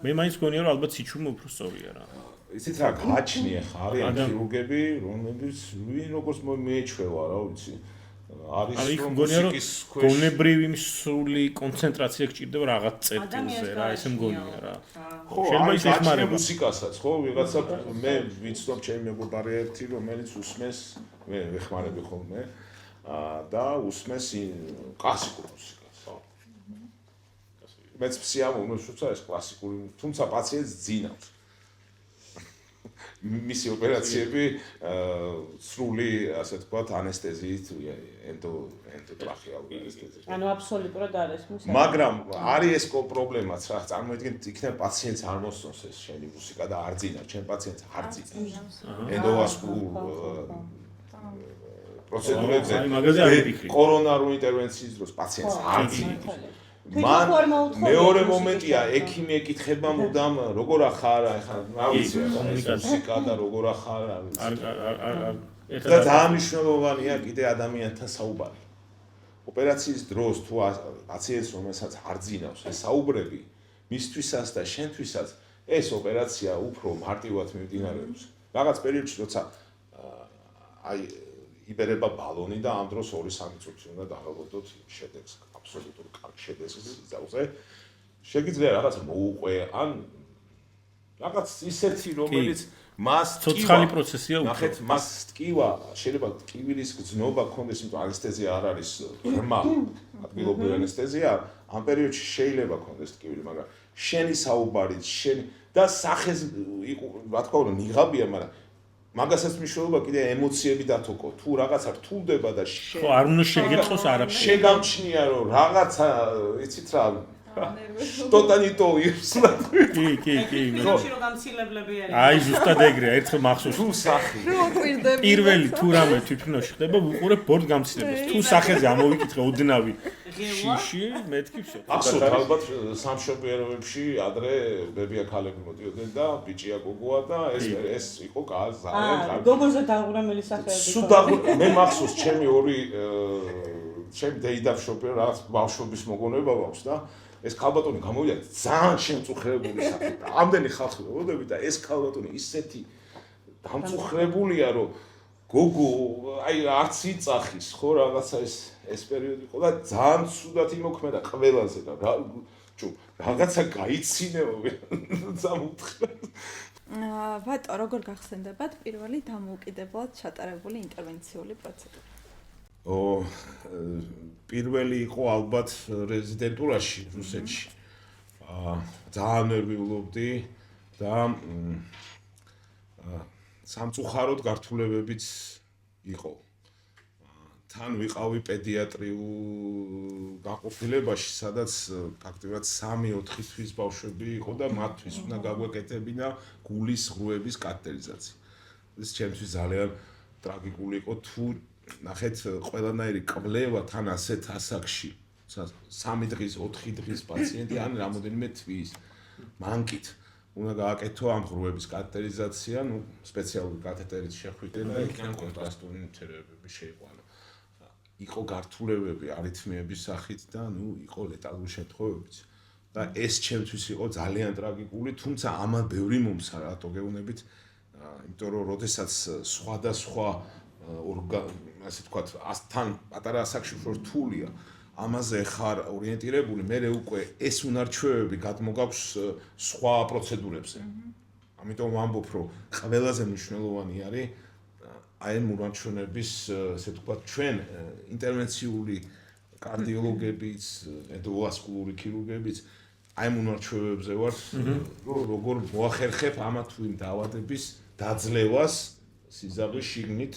მე მაინც მგონია რომ ალბათ სიჩუმე უფრო სწორია რა. იცით რა გააჩნია ხარი ამ ქირურგები, რომლებიც ვინ როგორც მეეჩვევა რა ვიცი. არის რომ მუსიკის ქვეშ გონებრივი მსული კონცენტრაცია გჭირდება რაღაც წერტილზე რა, ესე მგონია რა. ხო, შეიძლება ის ეხმარება მუსიკასაც, ხო, ვიღაცა მე ვიცნობ ჩემი მეგობარი ერთი, რომელიც უსმენს, მე ვეხმარები ხოლმე და უსმენს კლასიკურ მუსიკას, ხო. მეც სიამოვნებს თუმცა ეს კლასიკური, თუმცა პაციენტს ძინავს. მისი ოპერაციები სრული, ასე ვთქვათ, ანესთეზიით, ენდოტრახეალური ანესთეზიით. ანუ აბსოლუტურად არის მუსიკა. მაგრამ არის ეს პრობლემაც რა, წარმოიდგინეთ, იქნებ პაციენტს არ მოსწონს ეს შენი მუსიკა და არ ძინა, ჩემ პაციენტს არ ძინა. ენდოვასკულ პროცედურებზე, კორონარულ ინტერვენციის დროს პაციენტს არ ძინა. მან მეორე მომენტია ექიმი ეკითხება მუდამ როგორ ახარ ახლა რა ვიცი მუსიკა და როგორ ახარ არ ვიცი და ძალიან მნიშვნელოვანია კიდე ადამიანთან საუბარი ოპერაციის დროს თუ პაციენტს რომელსაც არ ძინავს ეს საუბრები მისთვისაც და შენთვისაც ეს ოპერაცია უფრო მარტივად მიმდინარეობს რაღაც პერიოდში როცა აი იბერება ბალონი და ამ დროს 2-3 წუთი უნდა დაღალბოთ შედეგს აბსოლუტურ კარგ შედეგს იზავზე შეგიძლია რაღაც მოუყვე ან რაღაც ისეთი რომელიც მას ცოცხალი პროცესია უფრო ნახეთ მას ტკივა შეიძლება ტკივილის გზნობა ქონდეს იმიტომ ანესთეზია არ არის ღრმა ადგილობრივი ანესთეზია ამ პერიოდში შეიძლება ქონდეს ტკივილი მაგრამ შენი საუბარით შენი და სახეს რა თქმა უნდა ნიღაბია მაგრამ მაგასაც მნიშვნელობა კიდე ემოციები დათოკო თუ რაღაცა რთულდება და ხო არ უნდა შეგეწყოს არაფერი შეგამჩნია რომ რაღაცა იცით რა შტოტანიტო ირსლა კი ხო რომ გამცილებლები არის აი ზუსტად ეგრეა ერთხელ მახსოვს თუ სახი პირველი თუ რამე თვითონში ხდება ვუყურებ ბორდ გამცილებას თუ სახეზე ამოვიკითხე ოდნავი შიში მეთქი შე ახსოვს ალბათ სამშობლოებში ადრე ბებია ქალები მოდიოდნენ და ბიჭია გოგოა და ეს იყო ძალიან გოგოზე დაღურამელი სახეები სუდა მე მახსოვს ჩემი ორი ჩემი დეიდაბშოპი რაღაც ბავშვობის მოგონება აქვს და ეს ქალბატონი გამოვიდა ძალიან შემწუხრებული სახით. ამდენი ხალხი მოდები და ეს ქალბატონი ისეთი დამწუხრებულია რომ გოგო აი არც იწახის ხო რაღაცა ეს პერიოდი იყო და ძალიან ცუდად იმოქმედა ყველაზე და რაღაცა გაიცინეო ზამუთხრა. ბატო როგორ გახსენდებათ პირველი დამოუკიდებლად ჩატარებული ინტერვენციული პროცედურა? პირველი იყო ალბათ რეზიდენტურაში რუსეთში. ძალიან ნერვიულობდი და სამწუხაროდ გართულებებიც იყო. თან ვიყავი პედიატრიულ გაყოფილებაში, სადაც ფაქტობრივად 3-4 თვის ბავშვები იყო და მათთვის უნდა გაგვეკეთებინა გულის ღრუების კათეტერიზაცია. ეს ჩემთვის ძალიან ტრაგიკული იყო თუ ნახეთ ყველანაირი კვლევა თან ასეთ ასაკში 3 დღის 4 დღის პაციენტი ან რამოდენიმე თვის მანკით უნდა გააკეთო ამ ღრუების კათეტერიზაცია, სპეციალური კათეტერით შეხვიდე და იქიდან კონტრასტული ნივთიერებები შეიყვანა. იყო გართულებები არითმიების სახით და იყო ლეტალური შემთხვევებიც. და ეს ჩემთვის იყო ძალიან ტრაგიკული, თუმცა ამან ბევრი მომსა რატო გეუბნებით, იმიტომ რომ როდესაც სხვადასხვა ასე ვთქვათ, თან პატარა ასაკში რთულია, ამაზე ხარ ორიენტირებული, მე უკვე ეს უნარჩვევები გადმოგაქვს სხვა პროცედურებზე. ამიტომ ვამბობ, რომ ყველაზე მნიშვნელოვანი არის აი მურანჩვენების, ასე ვთქვათ, ჩვენ ინტერვენციული კარდიოლოგებიც, ენდოვასკულური ქირურგებიც აი მურანჩვევებზე ვართ, რომ როგორ მოახერხებ ამა თუ იმ დაავადების დაძლევას სიზაღის შიგნით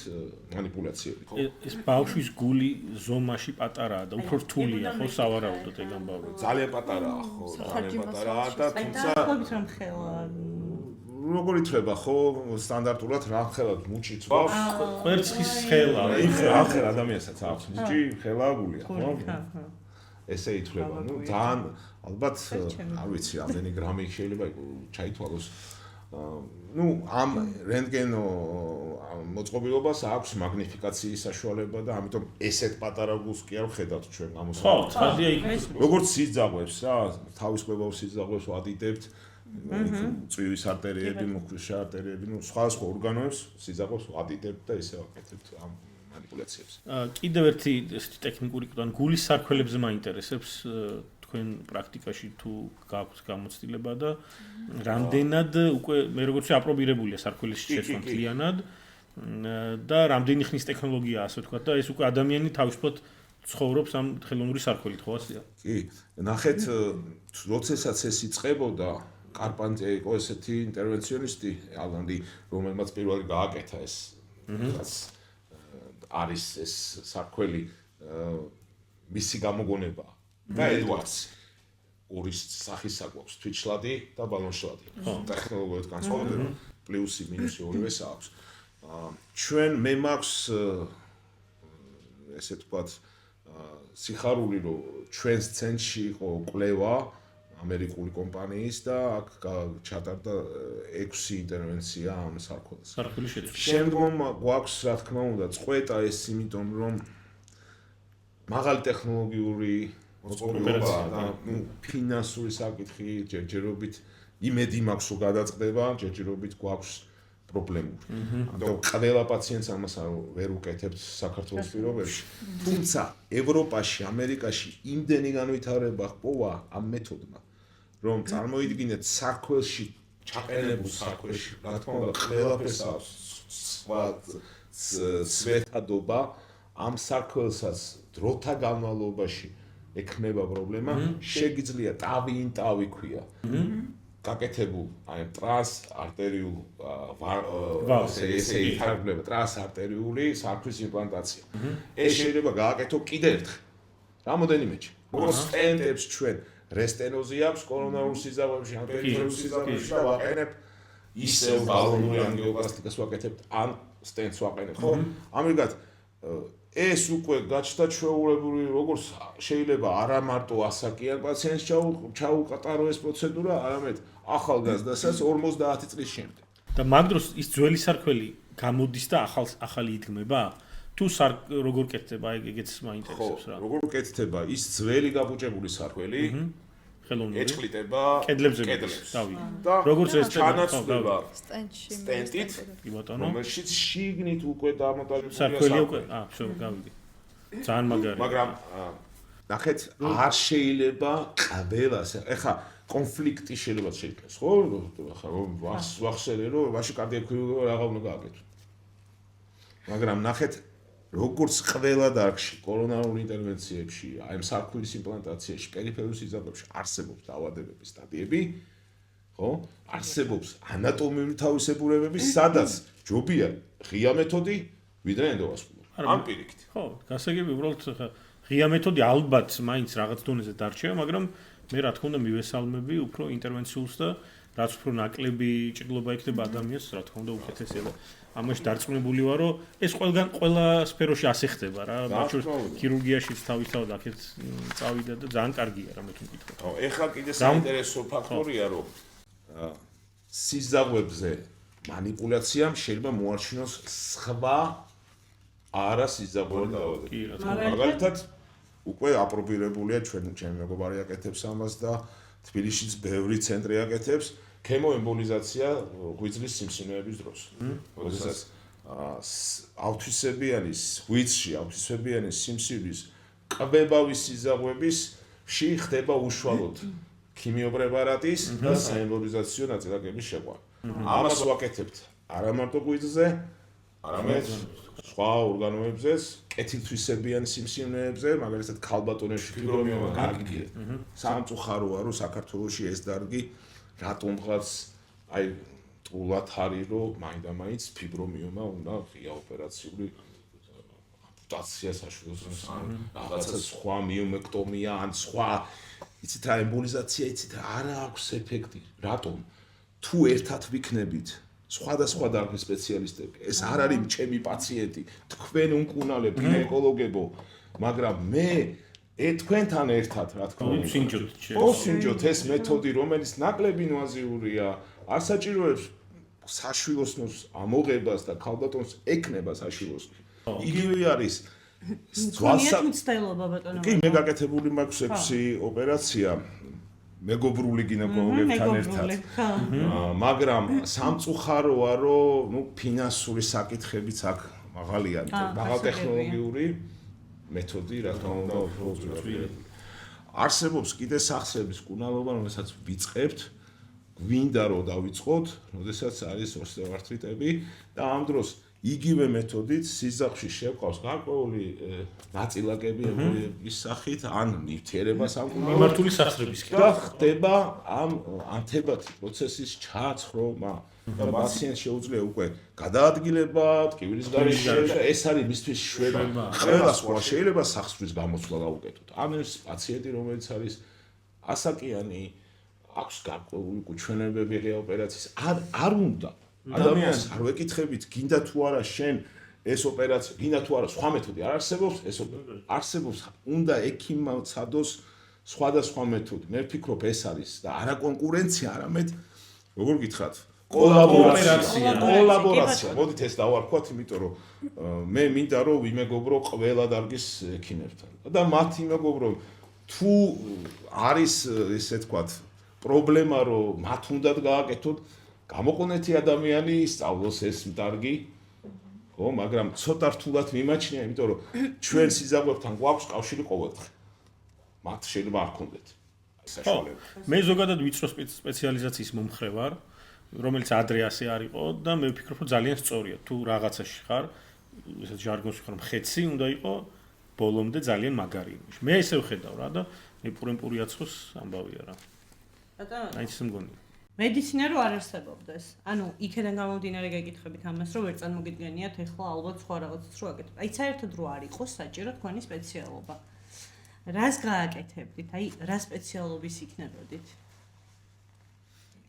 манипуляციებით. ეს ბავშვის გული ზომაში პატარაა და უფრო რთულია, ხო, სავარაუდოდ ეგ ამბავი. ძალიან პატარაა, ხო, ძალიან პატარაა და თუმცა რომ ხელა როგორ ითვლება, ხო, სტანდარტულად რა ხელად მუჭი წვავს? კვერცხის ხელა. ახლა ადამიანსაც აქვს მუჭი, ხელა გულია, ხო? ესე ითვლება, ძალიან ალბათ არ ვიცი, ამდენი გრამი შეიძლება ჩაითვალოს. ამ რენტგენო მოწყობილობას აქვს მაგნიფიკაციის საშუალება და ამიტომ ესეთ პატარა გულს კი არ ვხედავთ ჩვენ გამოსავალი. ხო, ცხადია იქ. როგორც სიძაღვებს რა, თავის კვებავს სიძაღვებს ვადიდებთ, წვივის არტერიები, მუხლის არტერიები, სხვადასხვა ორგანოებს სიძაღვებს ვადიდებთ და ესე ვაკეთებთ ამ манипуляციებს. კიდევ ერთი ესეთი ტექნიკური კუთხე, გულის სარქველებზე მაინტერესებს თქვენ პრაქტიკაში თუ გააქვთ გამოცდილება და რამდენად უკვე მე როგორც აპრობირებულია სარქველის შეცვლა მთლიანად და რამდენი ხნის ტექნოლოგიაა ასე ვთქვათ და ეს უკვე ადამიანი თავისუფლად ცხოვრობს ამ ხელოვნური სარქველით, ხო ასეა? კი, ნახეთ, როდესაც ეს იწყებოდა, კარპანტია იყო ესეთი ინტერვენციონისტი, ალანდი, რომელმაც პირველი გააკეთა ეს არის ეს სარქველი მისი გამოგონება და ედვარდს ორი სახის საკვებს, თვითშლადი და ბალონშლადი. ტექნოლოგიურად განსხვავდება, პლუსი, მინუსი ორივეს აქვს. ჩვენ მე მაქვს ესე ვთქვათ სიხარული რომ ჩვენს ცენტრში იყო კვლევა ამერიკული კომპანიის და აქ ჩატარდა 6 ინტერვენცია ამ სარქველზე. სარქველის შეცვლა. შემდგომ გვაქვს რა თქმა უნდა წყვეტა ეს იმიტომ რომ მაღალი ტექნოლოგიური მოწყობილობა და ფინანსური საკითხი ჯერჯერობით იმედი მაქვს რომ გადაწყდება, ჯერჯერობით გვაქვს პრობლემური. ამიტომ ყველა პაციენტს ამას ვერ უკეთებთ საქართველოს პირობებში. თუმცა ევროპაში, ამერიკაში იმდენი განვითარება ჰპოვა ამ მეთოდმა, რომ წარმოიდგინეთ სარქველში ჩაყენებულ სარქველში, რა თქმა უნდა, ყველაფერს აქვს სხვა სვეტადობა, ამ სარქველსაც დროთა განმავლობაში ექნება პრობლემა, შეგიძლია ტავი ქვია. გაკეთებულ აი ტრანს არტერიულ ესე ითარგმნება ტრანს არტერიული სარქვის იმპლანტაცია. ეს შეიძლება გააკეთო კიდევ ერთხელ. რამოდენიმეჯი. როგორც სტენტებს ჩვენ რესტენოზი აქვს კორონარულ სიზავებში, ან პერიფერულ სიზავებში და ვაყენებ ისევ ბალონური ანგიოპლასტიკას ვაკეთებთ, ან სტენტს ვაყენებ, ხო? ამრიგად ეს უკვე გაჩნდა ჩვეულებრივი როგორც შეიძლება არა მარტო ასაკიან პაციენტს ჩაუყატარო ეს პროცედურა, არამედ ახალგაზრდასაც 50 წლის შემდეგ. და მაგ დროს ის ძველი სარქველი გამოდის და ახალი იდგმება? თუ როგორ კეთდება, ეგეც მაინტერესებს რა. როგორ კეთდება ის ძველი გაბუჭებული სარქველი? ხელოვნური ეჭყლიტება კედლებზე დავი. როგორც ეს ჩანაცვლება სტენტით, კი ბატონო. რომელშიც შიგნით უკვე დამონტაჟებულია სარქველი უკვე, всё, გავიგე. ძალიან მაგარი. მაგრამ ნახეთ, არ შეიძლება ყველას. ეხა კონფლიქტი შეიძლება შეიქმნას, ხო? ეხა რომ ვახსენე რომ მაშინ კარდიაქირურგია რაღა უნდა გააკეთო. მაგრამ ნახეთ, როგორც ყველა დარგში, კორონარულ ინტერვენციებში, აი ამ სარქველის იმპლანტაციაში, პერიფერულ სიზავებში არსებობს დაავადებების სტადიები, ხო? არსებობს ანატომიური თავისებურებები, სადაც ჯობია ღია მეთოდი, ვიდრე ენდოვასკულური. ამ პირიქით. ხო, გასაგები უბრალოდ ღია მეთოდი ალბათ მაინც რაღაც დონეზე დარჩება, მაგრამ მე რა თქმა უნდა მივესალმები უფრო ინტერვენციულს და რაც უფრო ნაკლები ჭრილობა იქნება ადამიანს, რა თქმა უნდა უკეთესია და ამაში დარწმუნებული ვარ, რომ ეს ყველა სფეროში ასე ხდება რა, მათ შორის ქირურგიაშიც თავისთავად აქეთ წავიდა და ძალიან კარგია რა მე თუ მკითხავ. ხო, ეხლა კიდე საინტერესო ფაქტორია, რომ სიზაღვებზე манипуляციამ შეიძლება მოარჩინოს სხვა არა სიზაღვე დაავადება. მაგალითად უკვე აპრობირებულია ჩვენ მეგობარი აკეთებს ამას და თბილისშიც ბევრი ცენტრი აკეთებს ქემოემბოლიზაცია ღვიძლის სიმსივნეების დროს. როდესაც ავთვისებიანი ღვიძლში ავთვისებიანი სიმსივნის კვებავის სიზაღვებისში ხდება უშუალოდ ქიმიოპრეპარატის და საემბოლიზაციო ნაწილაკების შეყვანა. ამას ვაკეთებთ არა მარტო ღვიძლზე, არამედ სხვა ორგანოებზეც, კეთილთვისებიანი სიმსივნეებზე, მაგალითად ქალბატონებში ფიბრომიომა კარგია. სამწუხაროა, რომ საქართველოში ეს დარგი რატომღაც აი ტულად არის, რომ მაინდა-მაინც ფიბრომიომა უნდა ღია ოპერაციული ამპუტაცია საშუალოს რაღაცა სხვა მიომექტომია ან სხვა იცით რა ემბოლიზაცია იცით არა აქვს ეფექტი. რატომ? თუ ერთად ვიქნებით სხვადასხვა დარგის სპეციალისტები, ეს არ არის ჩემი პაციენტი, თქვენ უმკურნალებ გინეკოლოგებო, მაგრამ მე თქვენთან ერთად, რა თქმა უნდა, ვსინჯოთ ეს მეთოდი, რომელიც ნაკლები ინვაზიურია, არ საჭიროებს საშვილოსნოს ამოღებას და ქალბატონს ექნება საშვილოსნო. იგივე არის გონიათ მცდელობა ბატონო. კი, მე გაკეთებული მაქვს 6 ოპერაცია. მეგობრული გინეკოლოგებთან ერთად. მაგრამ სამწუხაროა, რომ ფინანსური საკითხებიც აქ მაღალია, მაღალ ტექნოლოგიური მეთოდი, რა თქმა უნდა, არსებობს კიდე სახსრების კუნალობა, რომელსაც ვიწყებთ, გვინდა რომ დავიწყოთ, როდესაც არის ოსტეოარტრიტები და ამ დროს იგივე მეთოდით სიზაღვში შევყავს გარკვეული ნაწილაკები ემბოლიების სახით ან ნივთიერებას ამ მიმართული სახსრების და ხდება ამ ანთებათი პროცესის ჩაცხრომა და პაციენტს შეუძლია უკვე გადაადგილება, ტკივილის გარეშე და ეს არის მისთვის შვება. ყველა სხვა შეიძლება სახსრის გამოცვლა გავუკეთოთ. ამ ეს პაციენტი რომელიც არის ასაკიანი აქვს გარკვეული გუჩვენებები ღია ოპერაციის არ უნდა ადამიანს არ ვეკითხებით გინდა თუ არა შენ ეს ოპერაცია გინდა თუ არა სხვა მეთოდი არ არსებობს ეს არსებობს უნდა ექიმმა ცადოს სხვადასხვა მეთოდი მე ვფიქრობ ეს არის და არა კონკურენცია არამედ როგორ გითხრათ კოლაბორაცია მოდით ეს დავარქვათ იმიტომ რომ მე მინდა რომ ვიმეგობრო ყველა დარგის ექიმებთან და მათ იმეგობრო თუ არის ესე თქვათ პრობლემა რომ მათ უნდათ გააკეთოთ გამოყენეთი ადამიანი სწავლოს ეს დარგი ხო მაგრამ ცოტა რთულად მიმაჩნია იმიტომ რომ ჩვენ სიზაღვებთან გვაქვს კავშირი ყოველდღე მათ შეიძლება არ ქონდეთ საშუალება მე ზოგადად ვიწრო სპეციალიზაციის მომხრე ვარ რომელიც ადრე ასე არ იყო და მე ვფიქრობ რომ ძალიან სწორია თუ რაღაცაში ხარ ესეთ ჟარგონში ხარ მხეცი უნდა იყო ბოლომდე ძალიან მაგარი მე ესე ვხედავ რა და მე პურემპური აცხოს ამბავია რა აი ეს მგონია მედიცინა რო არ არსებობდეს. ანუ იქიდან გამომდინარე გეკითხებით ამას, რომ ვერ წარმოგიდგენიათ ეხლა ალბათ სხვა რაღაცას რო აკეთებ. აი საერთოდ რო არ იყოს საჭირო თქვენი სპეციალობა. რას გააკეთებდით? აი რა სპეციალობის იქნებოდით?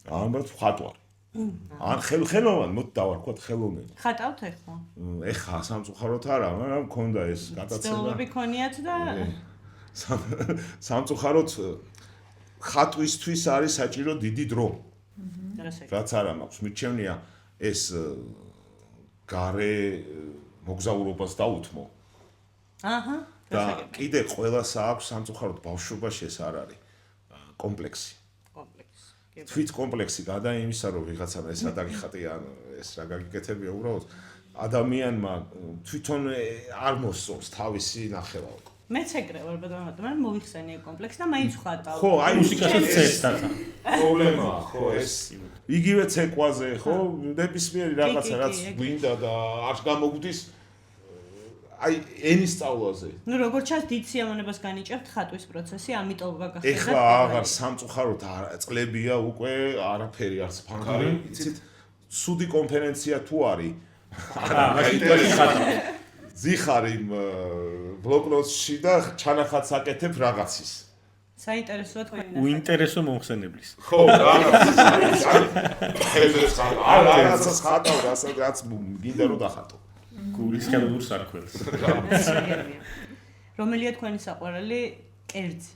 ალბათ ხატვარ. ან ხელოვან მოდ დავარქვათ ხელოვნები. ხატავთ ეხლა? ეხლა სამწუხაროდ არა, მაგრამ მქონდა ეს გადაცემა. ცდილობები ქონიათ და სამწუხაროდ ხატვისთვის არის საჭირო დიდი დრო. რაც არ მაქვს მიჩვენია ეს გარე მოგზაურობას დაუთმო. აჰა. და კიდე ყველას აქვს სამწუხაროდ ბავშვობაში ეს არ არის კომპლექსი. კომპლექსი. თვით კომპლექსი გადა იმისა რომ ვიღაცამ ეს რა დაგიხატია ან ეს რა გაგიკეთებია უბრალოდ ადამიანმა თვითონ არ მოსწონს თავისი ნახევარი. მეც ეგრე ვარ ბატონო, მაგრამ მოვიხსენე კომპლექსი და მაინც ხატავ. ხო, აი მუსიკასაც ცეცთან. პრობლემაა, ხო, ეს იგივე ცეკვაზე, ხო, ნებისმიერი რაღაცა რაც გვინდა და არ გამოგვდის აი ენის სწავლაზე. ნუ როგორც ჩანს, დიდ სიამოვნებას განიჭებთ ხატვის პროცესი, ამიტომ გაგახსენებთ. ეხლა აღარ სამწუხაროდ წლებია უკვე არაფერი არც ფანქარი, იცით? სუდი კონფერენცია თუ არის? არა, ზიხარ იმ ბლოკნოტში და ჩანახატს აკეთებ რაღაცის. საინტერესოა თქვენი უინტერესო მომხსენებლის. ხო, რაღაცას ხატავ, რაც გინდა რომ დახატო. გულის ხელურ სარქველს. რომელია თქვენი საყვარელი კერძი?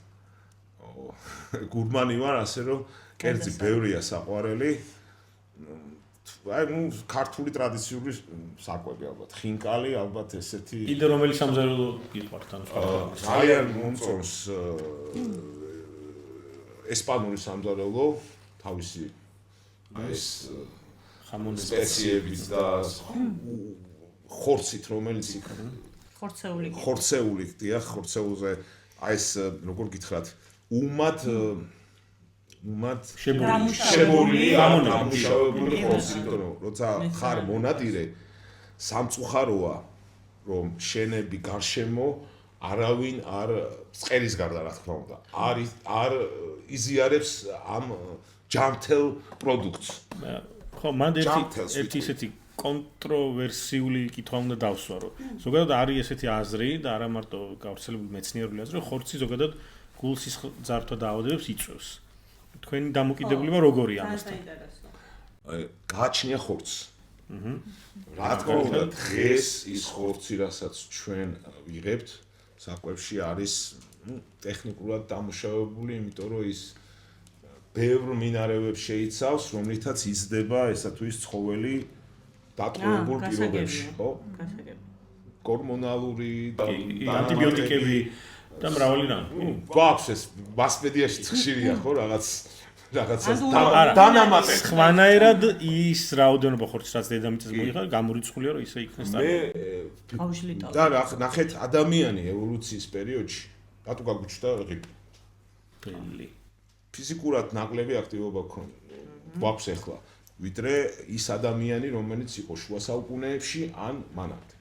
გურმანი ვარ, ასე რომ კერძი ბევრია საყვარელი. აი, ქართული ტრადიციული საკვები ალბათ, ხინკალი, ალბათ ესეთი. კიდე რომელი სამზარეულო გიყვართ ან სხვა? ძალიან მომწონს ესპანური სამზარეულო, თავისი ეს ხამონის სპეციებით და ხორცით, რომელიც იქ ხორცეული, დიახ, ხორცეულზე აი ეს როგორ გითხრათ, უმად შემოვლილი ამუშავებული ხორცი, როცა ხარ მონადირე, სამწუხაროა, რომ შენები გარშემო არავინ არ წყერის გარდა რა თქმა უნდა, არ იზიარებს ამ ჯანმრთელ პროდუქტს. ხო, მან ერთი ისეთი კონტროვერსიული კითხვა უნდა დავსვა, რომ ზოგადად არის ესეთი აზრი და არა მარტო გავრცელებული მეცნიერული აზრი, რომ ხორცი ზოგადად გულსის ძარღვთა დაავადებებს იწვევს. თქვენი დამოკიდებულება როგორია ამასთან? აი, გააჩნია ხორცს. რა თქმა უნდა, დღეს ის ხორცი, რასაც ჩვენ ვიღებთ, საკვებში არის ტექნიკურად დამუშავებული, იმიტომ რომ ის ბევრ მინარევებს შეიცავს, რომლითაც იზრდება ესა თუ ის ცხოველი დატყვევებულ პირობებში, ხო? გორმონალური და ანტიბიოტიკები და მრავალი რამე. გვაქვს ეს მასმედიაში ხშირია, ხო, რაღაცას დანამატებს. სხვანაირად ის რაოდენობა ხორცის რაც დედამიწას მოიხარ, გამორიცხულია რომ ისე იქნეს და და ნახეთ ადამიანი ევოლუციის პერიოდში რატო გაგვიჩნდა ღილი. ფიზიკურად ნაკლები აქტივობა გვაქვს ახლა, ვიდრე ის ადამიანი, რომელიც იყო შუა საუკუნეებში ან მანამდე.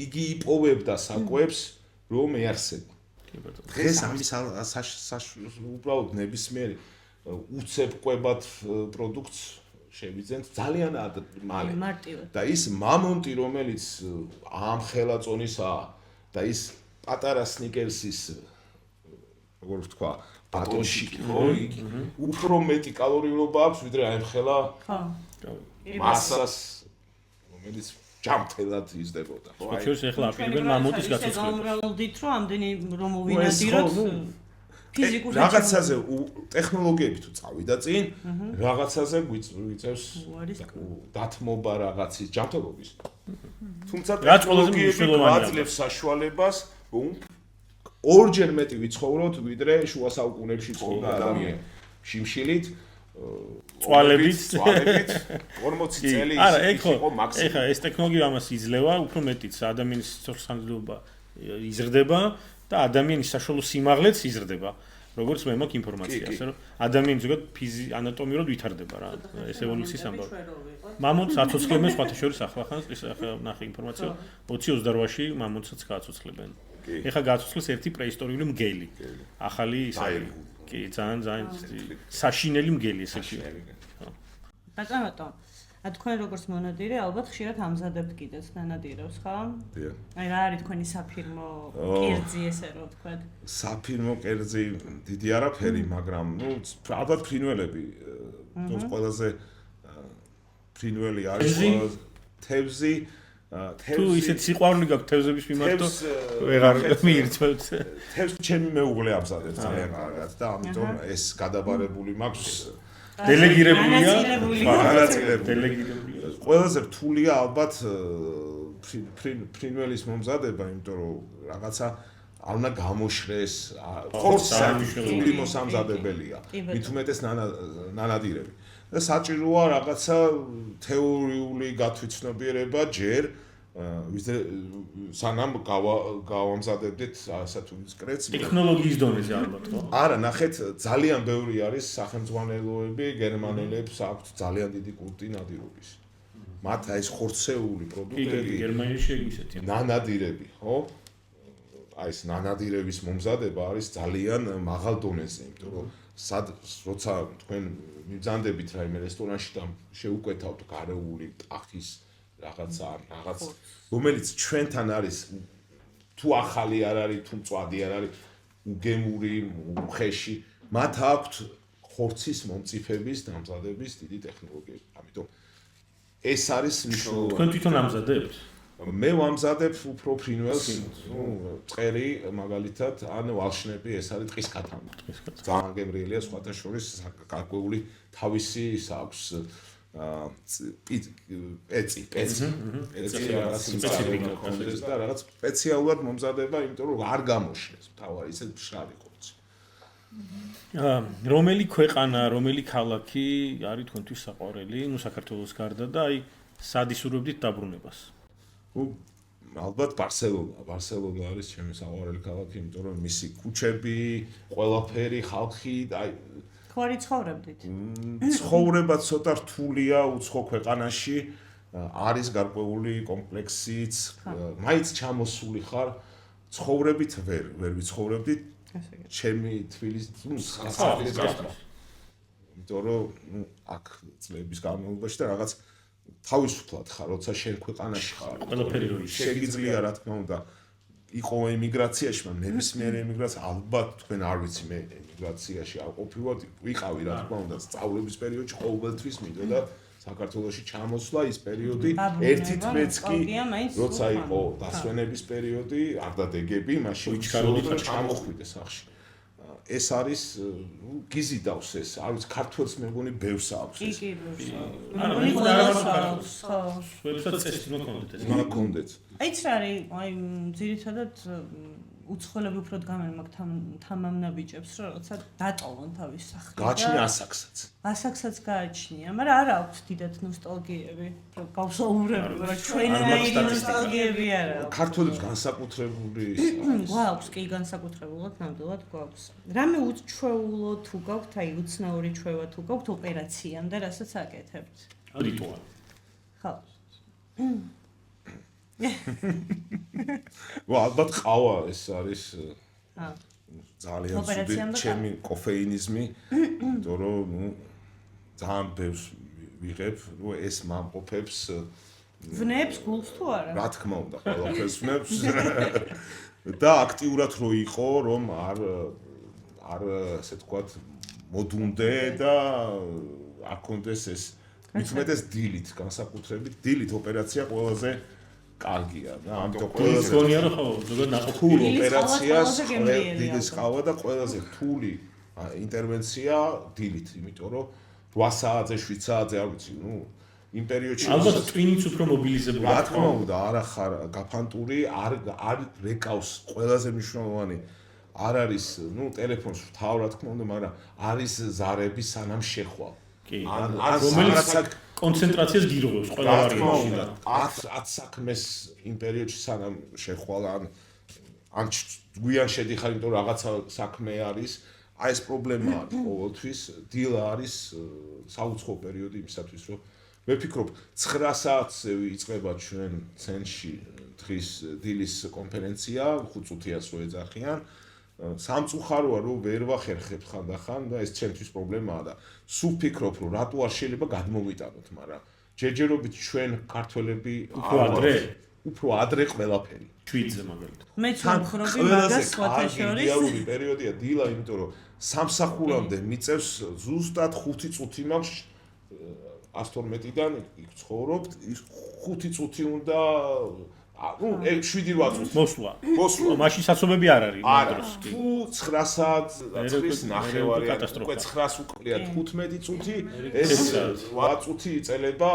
იგი იპოვებდა საკვებს, რომ ეარსება. დღეს ამის უბრალოდ ნებისმიერი უცებყვებად პროდუქტს შევიძენთ ძალიან მალე. და ის მამონტი, რომელიც ამ ხელაწონისაა და ის პატარა სნიკერსის როგორ ვთქვა, ბატონში, ხო, უფრო მეტი კალორიულობა აქვს, ვიდრე აი ხელა მასას, რომელიც ჯამთელად იზრდებოდა. ხო, შეიძლება ახლა აპირებენ მამონტის გაცოცხლებას. გამრავლდით, რომ ამდენი რომ მოვინადიროთ ფიზიკურ რაღაცაზე ტექნოლოგიები თუ წავიდა წინ, რაღაცაზე გვიწევს დათმობა რაღაცის ჯანმრთელობის. თუმცა ტექნოლოგიები გვაძლევს საშუალებას, რომ ორჯერ მეტი ვიცხოვროთ, ვიდრე შუა საუკუნეებში ცხოვრობდა ადამიანი. შიმშილით, წვალებით 40 წელი იყო მაქსიმუმ. ეხა ეს ტექნოლოგია ამას იძლევა, უფრო მეტიც ადამიანის სიცოცხლესანიშნულობა იზრდება და ადამიანის საშუალო სიმაღლეც იზრდება. როგორც მე მაქვს ინფორმაცია, ასე რომ ადამიანი ზოგადად ანატომიურად ვითარდება რა, ეს ევოლუციის ამბავი. მამონტს აცოცხლებენ სხვათა შორის ახლახანს, ეს ახლა ნახე ინფორმაცია 20-28-ში მამონტსაც გააცოცხლებენ. ეხა გააცოცხლეს ერთი პრეისტორიული მგელი. ახალი ისე კი, ძალიან საშინელი მგელი ესეთი. ბატონო, თქვენ როგორც მონადირე, ალბათ ხშირად ამზადებთ კიდეც ნანადირებს, ხო? დიახ. აი რა არის თქვენი საფირმო კერძი ესე რომ ვთქვათ? საფირმო კერძი დიდი არაფერი, მაგრამ ალბათ ფრინველები. ყველაზე ფრინველი არის თევზი. თუ ისეთ სიყვარული გაქვთ თევზების მიმართ, ვეღარ მიირთმევთ. თევზი ჩემი მეუღლე ამზადებს ძალიან კარგად და ამიტომ ეს გადაბარებული მაქვს დელეგირებულია. დელეგირებულია. ყველაზე რთულია ალბათ ფრინველის მომზადება, იმიტომ რომ რაღაცა არ უნდა გამოშრეს, ხორცი მოსამზადებელია. მით უმეტეს ნანადირები. და საჭიროა რაღაცა თეორიული გათვითცნობიერება ჯერ სანამ გავამზადებდით ასა თუ ის კრეცი ტექნოლოგიის დონეზე ალბათ ხო? არა, ნახეთ, ძალიან ბევრი არის სახელმძღვანელოები, გერმანელებს აქვთ ძალიან დიდი კულტი ნადირობის. მათ აი ეს ხორცეული პროდუქტები გერმანიაში ისეთია. ნანადირები, ხო? აი ეს ნანადირების მომზადება არის ძალიან მაღალ დონეზე, იმიტომ რომ როცა თქვენ მიბრძანდებით რაიმე რესტორანში და შეუკვეთავთ გარეული ტახის რაღაცა რაღაც რომელიც ჩვენთან არის თუ ახალი არ არის თუ მწვადი არ არის უგემური უხეში მათ აქვთ ხორცის მომწიფების დამზადების დიდი ტექნოლოგიები ამიტომ ეს არის მნიშვნელოვანი თქვენ თვითონ ამზადებთ მე ვამზადებ უფრო ფრინველს წერი მაგალითად ან ვალშნები ეს არის ტყის კათამი ძალიან გემრიელია სხვათა შორის გარკვეული თავისი ის აქვს პეცი რაღაც სპეციფიკა კონდეს და რაღაც სპეციალურად მომზადება იმიტომ რომ არ გამოშლეს თავი ისე მშრალი ხორცი რომელი ქვეყანა რომელი ქალაქი არის თქვენთვის საყვარელი ნუ საქართველოს გარდა და აი სად ისურვებდით დაბრუნებას ალბათ ბარსელონა არის ჩემი საყვარელი ქალაქი იმიტომ რომ მისი ქუჩები ყველაფერი ხალხი აი ხوارი ცხოვრებდით ცხოვრება ცოტა რთულია უცხო ქვეყანაში არის გარკვეული კომპლექსიც მაინც ჩამოსული ხარ ცხოვრებით ვერ ვიცხოვრებდით ჩემი თბილისის იმიტომ რომ აქ წლების განმავლობაში და რაღაც თავისუფლად ხარ, როცა შენ ქვეყანაში ხარ. ყველაფერი შეგიძლია რა თქმა უნდა იყო ემიგრაციაში, მაგრამ ნებისმიერი ემიგრაცია ალბათ თქვენ არ ვიცი მე ემიგრაციაში არ ყოფილვარ, ვიყავი რა თქმა უნდა სწავლების პერიოდში ყოველთვის მინდოდა საქართველოში ჩამოსვლა ის პერიოდი ერთი თმეც კი როცა იყო დასვენების პერიოდი, არ დადეგები, მაშინ ჩამოხვიდე სახში. ეს არის გიზიდავს ეს არის ქართველს მე მგონი ბევრს აქვს ეს კი მაქონდეთ აიც რა არის აი ძირითადად უცხოელები უფრო დგამენ მაგ თამამნაბიჯებს რომ როცა დატოვონ თავის სახლი გააჩნია ასაკსაც გააჩნია მაგრამ არ აქვს დიდად ნოსტალგიები რომ გავსაუბრებთ რა ჩვენაირი ნოსტალგიები არ აქვს ქართველებს განსაკუთრებული გვაქვს კი განსაკუთრებულად ნამდვილად გვაქვს რამე უჩვეულო თუ გაქვთ აი უცნაური ჩვევა თუ გაქვთ ოპერაციამდე რასაც აკეთებთ რიტუალი ხო ალბათ ყავა ეს არის ძალიან ცუდი ჩემი კოფეინიზმი იმიტომ რომ ძალიან ბევრს ვიღებ რომ ეს მამყოფებს ვნებს გულს თუ არა რა თქმა უნდა ყველაფერს ვნებს და აქტიურად რო იყო რომ არ ასე თქვათ მოდუნდე და არ კონდეს ეს მithumetes დილით განსაკუთრებით დილით ოპერაცია ყველაზე კარგია და ამიტომ ყველაზე გონია რომ ხო ზოგადად ნაყოფურ ოპერაციას დილის ყავა და ყველაზე რთული ინტერვენცია დილით იმიტომ რომ 8 საათზე 7 საათზე არ ვიცი ნუ იმ პერიოდში ალბათ ტვინიც უფრო მობილიზებული რა თქმა უნდა არ ახარ გაფანტური არ რეკავს ყველაზე მნიშვნელოვანი არ არის ნუ ტელეფონს ვთავ რა თქმა უნდა მაგრამ არის ზარები სანამ შეხვალ კი რომელიც კონცენტრაციას გირღვევს ყველა ვარიანტში და 10 საქმეს იმ პერიოდში სანამ შეხვალ ან გვიან შედიხარ იმიტომ რომ რაღაცა საქმე არის აი ეს პრობლემა არის ყოველთვის დილა არის საუცხო პერიოდი იმისათვის რომ მე ვფიქრობ 9 საათზე იწყება ჩვენ ცენტრში დღის დილის კონფერენცია 5 წუთიას რო ეძახიან სამწუხაროა რომ ვერ ვახერხებ ხანდახან და ეს ჩემთვის პრობლემაა და სულ ვფიქრობ რომ რატო არ შეიძლება გადმოვიტანოთ მაგრამ ჯერჯერობით ჩვენ ქართველები უფრო ადრე ყველაფერი ჩვიდზე მაგალითად მეც ვამხრობი მაგას სხვათა შორის ideალური პერიოდია დილა იმიტომ რომ სამსახურამდე მიწევს ზუსტად 5 წუთი მაქვს 112-დან იქ ცხოვრობთ 5 წუთი უნდა ნუ 7-8 წუთი მოსვლა მაშინ საცობები არ არის დროს თუ 9 საათ 9:30 უკვე 9-ს უკლია 15 წუთი ეს 8 წუთი იწელება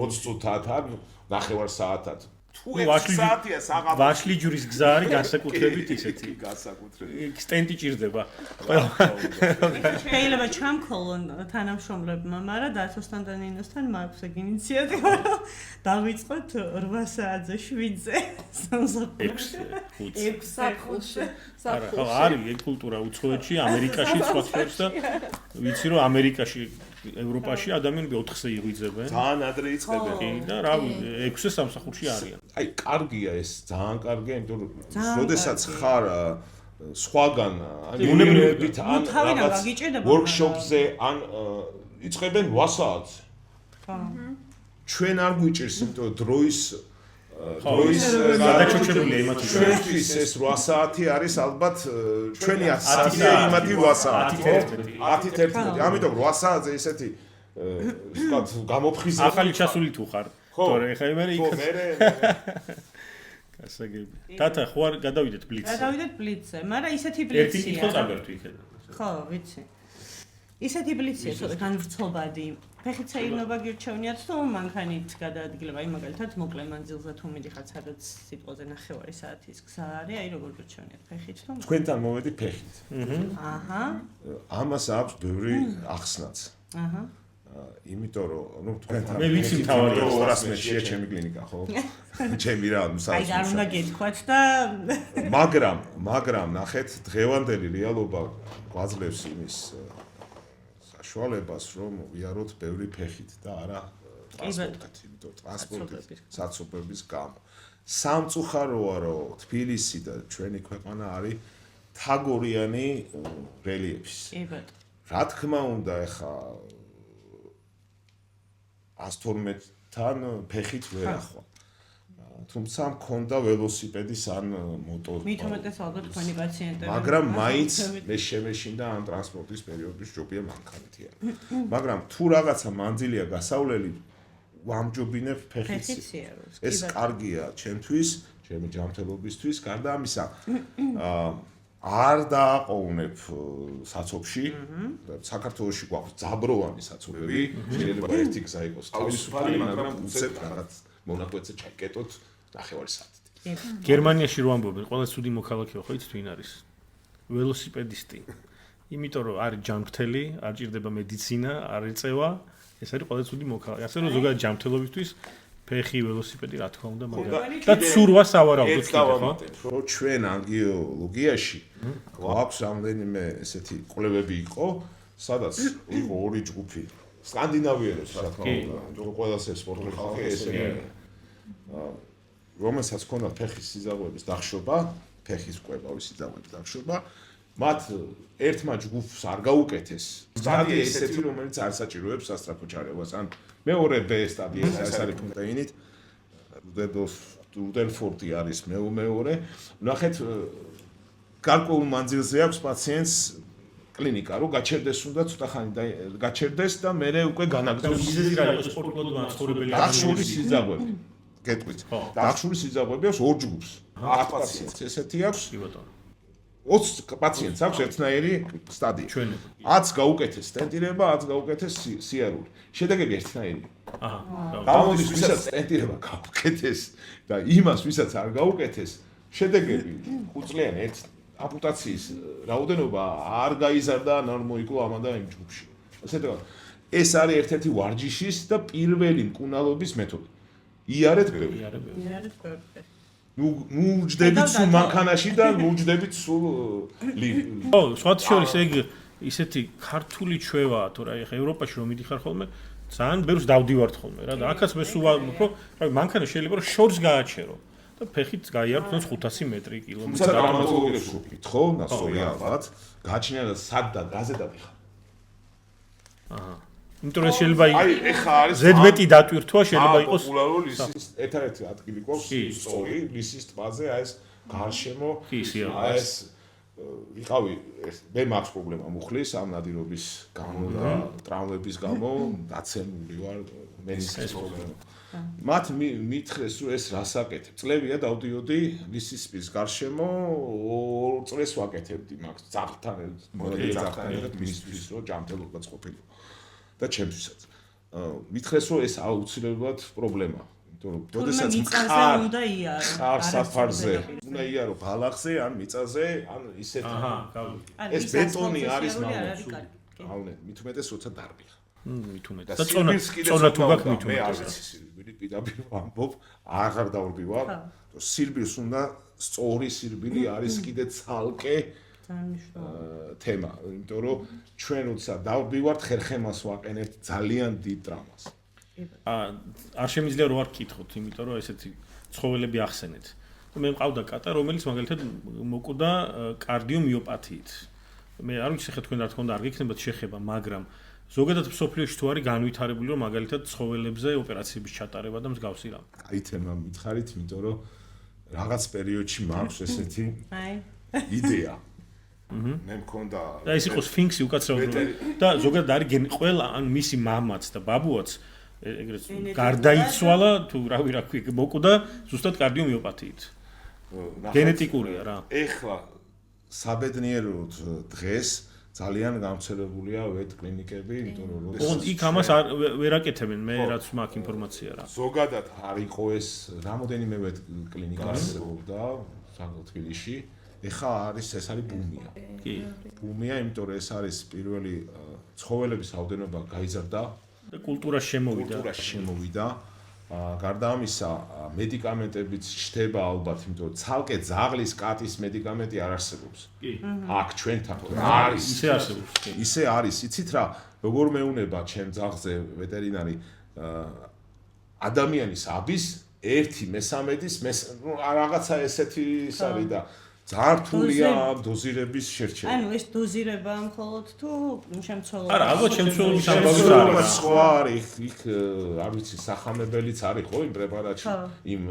20 წუთად ან 9 საათად თუ 6 საათია საღამო ვაშლი ჯურის გზა არის განსაკუთრებით ისეთი განსაკუთრებით სტენდი ჭირდება შეიძლება ჩამქოლონ თანამშრომლებმა მაგრამ დათოსთან და ნინოსთან მაქვს ეგ ინიციატივა დავიწყოთ 8 საათზე 7-ზე 6 საფხულში ხო არის ეგ კულტურა უცხოეთში ამერიკაში სხვა ხერს და ვიცი რომ ამერიკაში ევროპაში ადამიანები 4-ზე იღვიძებენ ძალიან ადრე იწყებენ კი და რა 6-ზე სამსახურში არიან აი კარგია ეს ძალიან კარგია იმიტომ რომ როდესაც ხარ სხვაგან უნებრივით ან რაღაც ვორქშოპზე ან იწყებენ 8 საათზე ჩვენ არ გვიჭირს, იმიტომ დროის გადაჩოჩებულია იმათ ჩვენთვის ეს 8 საათი არის ალბათ ჩვენი 10 საათია იმათი 8 საათი 10-11 ამიტომ 8 საათზე ისეთი ვთქვათ გამოფხიზა ახალი ჩასული თუ ხარ თორე ხა მე იქ გასაგები თათა ხო არ გადავიდეთ ბლიცზე გადავიდეთ ბლიცზე მაგრამ ისეთი ერთი ბლიცია კითხვა წავერთვი იქიდან ხო ვიცი ისეთი ბლიცია ცოტა განვრცობადი ფეხით საირნობა გირჩევნიათ თუ მანქანით გადაადგილება აი მაგალითად მოკლე მანძილზე თუ მიდიხარ სადაც სიტყვაზე 9 საათის გზა არის აი როგორ გირჩევნიათ ფეხით თუ თქვენთან მოვედი ფეხით აჰა ამას აქვს ბევრი ახსნაც აჰა იმიტომ რომ ნუ თქვენთან მე ვიცი მთავარია 200 მეტრია ჩემი კლინიკა ხო ჩემი რა აი არ უნდა გეთქვათ და მაგრამ ნახეთ დღევანდელი რეალობა გვაძლევს იმის საშუალებას რომ ვიაროთ ბევრი ფეხით და არა ტრანსპორტით იმიტომ ტრანსპორტით საცობების გამო სამწუხაროა რომ თბილისი და ჩვენი ქვეყანა არის თაგორიანი რელიეფის კი ბატონო რა თქმა უნდა ეხა 112-თან ფეხით ვერ ახვა. თუმცა მქონდა ველოსიპედის ან მოტორი. მით უმეტეს ალბათ თქვენი პაციენტები. მაგრამ მაინც მე შემეშინდა ამ ტრანსპორტის პერიოდის ჯობია მანქანითი არა. მაგრამ თუ რაღაცა მანძილია გასავლელი ვამჯობინებ ფეხით. ეს კარგია ჩემთვის, ჩემი ჯანმრთელობისთვის, გარდა ამისა არ დააყოვნებ საცობში საქართველოში გვაქვს ძაბროვანი საცობები შეიძლება ერთი გზა იყოს თავისუფალი მაგრამ უცებ რაღაც მონაკვეთზე ჩაიკეტოთ ნახევარი საათით გერმანიაში რო ამბობენ ყველა ცუდი მოქალაქეო ხო იცით ვინ არის ველოსიპედისტი იმიტომ რომ არის ჯანმრთელი არ ჭირდება მედიცინა არ ეწევა ეს არის ყველა ცუდი მოქალაქე ასე რომ ზოგადად ჯანმრთელობისთვის ფეხი ველოსიპედი რა თქმა უნდა მაგრამ და ცურვა სავარაუდოდ ხო რომ ჩვენ ანგიოლოგიაში გვაქვს რამდენიმე ესეთი კვლევები იყო სადაც იყო ორი ჯგუფი სკანდინავიელებს რა თქმა უნდა ყველას ეს სპორტული ხალხი ესენი რომელსაც ჰქონდა ფეხის სიზაღოების დახშობა ფეხის კვებავის სიზაღოების დახშობა მათ ერთმა ჯგუფს არ გაუკეთეს სტადია ესეთი რომელიც არ საჭიროებს სასწრაფო ჩარევას ან მეორე B სტადია ეს არის პროტეინით რუდერფორდი არის მეორე ნახეთ გარკვეულ მანძილზე აქვს პაციენტს კლინიკა რომ გაჩერდეს უნდა ცოტა ხანი და გაჩერდეს და მე უკვე განაგრძობს მიზეზი რა იყო სპორტულად მაცხოვრებელი დახშული სიზაღოები გეტყვით დახშული სიზაღოები აქვს ორ ჯგუფს 10 პაციენტს ესეთი აქვს კი ბატონო 20 პაციენტს აქვს ერთნაირი სტადია. 10 გაუკეთეს სტენტირება, 10 გაუკეთეს სიარული. შედეგები ერთნაირი. აჰა. გამოდის ვისაც სტენტირება გაუკეთეს და იმას ვისაც არ გაუკეთეს, შედეგები 5 წლიანი ერთ ამპუტაციის რაოდენობა არ გაიზარდა ან არ მოიკლო ამადა იმ ჯგუფში. ასე თქვა. ეს არის ერთ-ერთი ვარჯიშის და პირველი მკურნალობის მეთოდი. იარეთ ბევრი. იარეთ ბევრი. ნუ ჯდებით სულ მანქანაში და ნუ ჯდებით სულ ო, სხვათა შორის ეგ ისეთი ქართული ჩვევაა, თუ რა ეხა ევროპაში რომ მიდიხარ ხოლმე, ძალიან ბევრს დავდივართ ხოლმე რა და აქაც მე სულ ვამბობ, რომ მანქანა შეიძლება რომ შორს გააჩერო და ფეხით გაიარო 500 მეტრი კილომეტრი. თუმცა ტრამატოლოგიას ვუყით, ხო? ნასწორი ალბათ. გააჩნია და სად და გაზე დავიხარ. აჰა. იმიტომ რომ შეიძლება აი ეხა არის ზედმეტი დატვირთვა შეიძლება იყოს პოპულარული ლისის ერთ-ერთი ადგილი გვაქვს სწორი ლისის ტბაზე აი ეს გარშემო აი ეს ვიყავი მე მაქვს პრობლემა მუხლის ამ ნადირობის გამო და ტრავმების გამო დაცემული ვარ მენისკის პრობლემა მათ მითხრეს რომ ეს რას აკეთებ წლებია დავდიოდი ლისის ტბის გარშემო 2 წლს ვაკეთებდი მაგ ძაღლთან ერთად მისთვის რომ ჯანმრთელობაც ყოფილიყო და ჩემთვისაც. მითხრეს რომ ეს აუცილებლად პრობლემაა. იმიტომ რომ შესაძაც მიწაზე უნდა იარო. არ საფარზე. უნდა იარო ბალახზე ან მიწაზე ან ისეთ. აჰა, გავიგე. ეს ბეტონი არის ნაყოფი. აუნე, მით უმეტეს როცა დარბიხ. მით უმეტეს. და წონა თუ გაქვს მით უმეტეს. მე არ ვიცი სირბილი პირდაპირ ვამბობ, აღარ დავრბივარ. სირბილს უნდა სწორი სირბილი არის კიდე ცალკე თემა, იმიტომ რომ ჩვენ უცა დავდივართ ხერხემას ვაყენებთ ძალიან დიდ ტრამას. არ შემიძლია რო არ გკითხოთ, იმიტომ რომ ესეთი ცხოველები ახსენეთ. მე მყავდა კატა, რომელიც მაგალითად მოკვდა კარდიომიოპათიით. მე არ ვიცი ხე თქვენ რა თქმა უნდა არ გექნებათ შეხება, მაგრამ ზოგადად მსოფლიოში თუ არის განვითარებული რომ მაგალითად ცხოველებზე ოპერაციების ჩატარება და მსგავსი რამ. კაი თემა მითხარით, იმიტომ რომ რაღაც პერიოდში მაქვს ესეთი იდეა. მე მქონდა და ეს იყო სფინქსი უკაცრავად და ზოგადად არის ყველა ან მისი მამაც და ბაბუაც ეგრეთ გარდაიცვალა თუ რავი რა ქვია მოკვდა ზუსტად კარდიომიოპათიით. გენეტიკურია რა. ეხლა საბედნიეროდ დღეს ძალიან გავრცელებულია ვეტ კლინიკები, იმიტომ რომ ოღონდ იქ ამას ვერ აკეთებენ მე რაც მაქვს ინფორმაცია რა. ზოგადად არ იყო ეს რამოდენიმე ვეტ კლინიკა არსებობდა თბილისში. ეხლა ეს არის ბუმია. კი. ბუმია, იმიტომ რომ ეს არის პირველი ცხოველების რაოდენობა გაიზარდა და კულტურაში შემოვიდა. გარდა ამისა, მედიკამენტებიც ჩდება ალბათ, იმიტომ რომ ცალკე ძაღლის კატის მედიკამენტი არ არსებობს. კი. აქ ჩვენთან არის. ისე არსებობს. ისე არის. იცით რა, როგორ მეუნება ჩემ ძაღლზე ვეტერინარი ადამიანის აბის 1/13 რაღაცა ესეთი ის არის და ძალიან რთულია დოზირების შერჩევა. ანუ ეს დოზირება მხოლოდ თუ შემცველობა? არა, ალბათ შემცველობის შემცველობა სხვა არის, იქ არ ვიცი, სახამებელიც არის ხო იმ პრეპარატში, იმ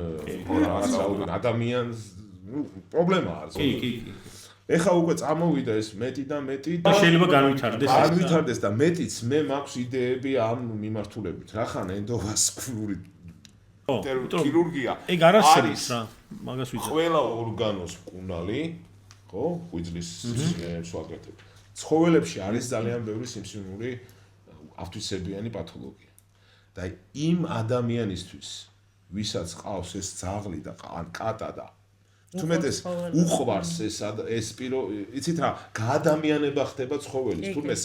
ადამიანს პრობლემაა ზოგადად. კი. ეხლა უკვე წამოვიდა ეს მეტი და მეტი და შეიძლება განვითარდეს და მეტიც მე მაქვს იდეები ამ მიმართულებით. რახან ენდოვასკულური ქირურგია. ეგ არ არის რა, მაგას ვიცი. ყველა ორგანოს მკურნალი, ხო, ღვიძლის სისტემას ვაკეთებ. ცხოველებში არის ძალიან ბევრი სიმსივნური ავტვისებიანი პათოლოგია. და იმ ადამიანისთვის, ვისაც ყავს ეს ძაღლი და კატა და თუმეტეს უყვარს ეს იცით რა, გაადამიანება ხდება ცხოველის. თუმე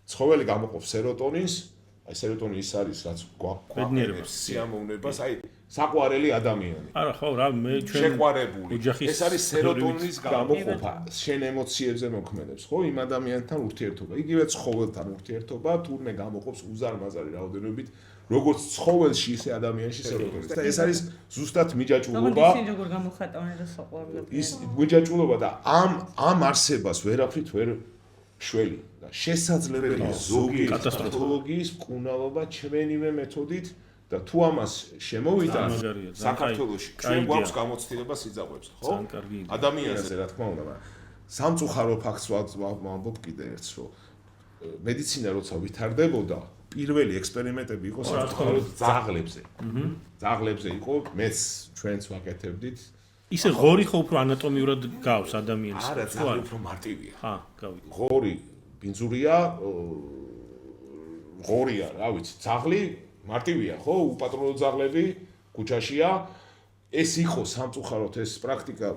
ცხოველი გამოყოფს სეროტონინს, აი სეროტონი ის არის რაც გვაქვს სიამოვნებას, აი საყვარელი ადამიანი. არა ხო რა, მე ჩვენ შეყვარებული. ეს არის სეროტონის გამოყოფა, შენ ემოციებზე მოქმედებს, ხო, იმ ადამიანთან ურთიერთობა. იგივე ცხოველთან ურთიერთობა, თურმე გამოყოფს უზარმაზარი რაოდენობით, როგორც ცხოველში, ისე ადამიანში სეროტონინს. და ეს არის ზუსტად მიჯაჭვულობა. ისინი როგორ გამოხატავენ რა საყვარლებს. ის მიჯაჭვულობა და ამ არსებას ვერაფრით ვერ შველი. და შესაძლებელია ზოგი პათოლოგიის მკურნალობა ჩვენივე მეთოდით და თუ ამას შემოვიდა საქართველოში ჩვენ გვაქვს გამოცდილება სიძაღვებს, ხო? ადამიანზე რა თქმა უნდა, სამწუხარო ფაქტს ვამბობ კიდე ერთს, რომ მედიცინა როცა ვითარდებოდა, პირველი ექსპერიმენტები იყო სამწუხაროდ ძაღლებზე. ძაღლებზე იყო, მეც ჩვენც ვაკეთებდით. ისე ღორი ხო უფრო ანატომიურად გავს ადამიანს. არა, ძაღლი უფრო მარტივია. ხა, გავიგე. ღორი ბინძურია, ღორია, რა ვიცი, ძაღლი მარტივია, ხო? უპატრონო ძაღლები ქუჩაშია. ეს იყო სამწუხაროდ ეს პრაქტიკა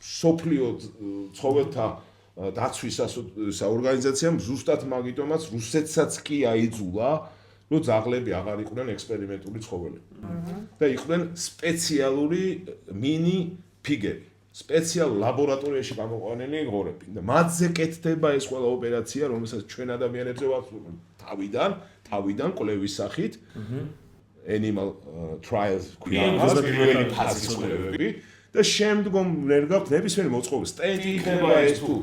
სოფლიო ცხოველთა დაცვის საორგანიზაციამ ზუსტად მაგიტომაც რუსეთსაც კი აიძულა, რომ ძაღლები აღარ იყვნენ ექსპერიმენტული ცხოველები. და იყვნენ სპეციალური მინი ფიგები. სპეციალ ლაბორატორიაში გამოყვანილი ღორები და მათზე კეთდება ეს ყველა ოპერაცია, რომელსაც ჩვენ ადამიანებზე ვახსოვებთ თავიდან კვლევის სახით. Animal trials ქვია, პირველი ფაზის კვლევები და შემდგომ ნერგავთ ნებისმიერ მოწყობილს. სტენტი იქნება ეს თუ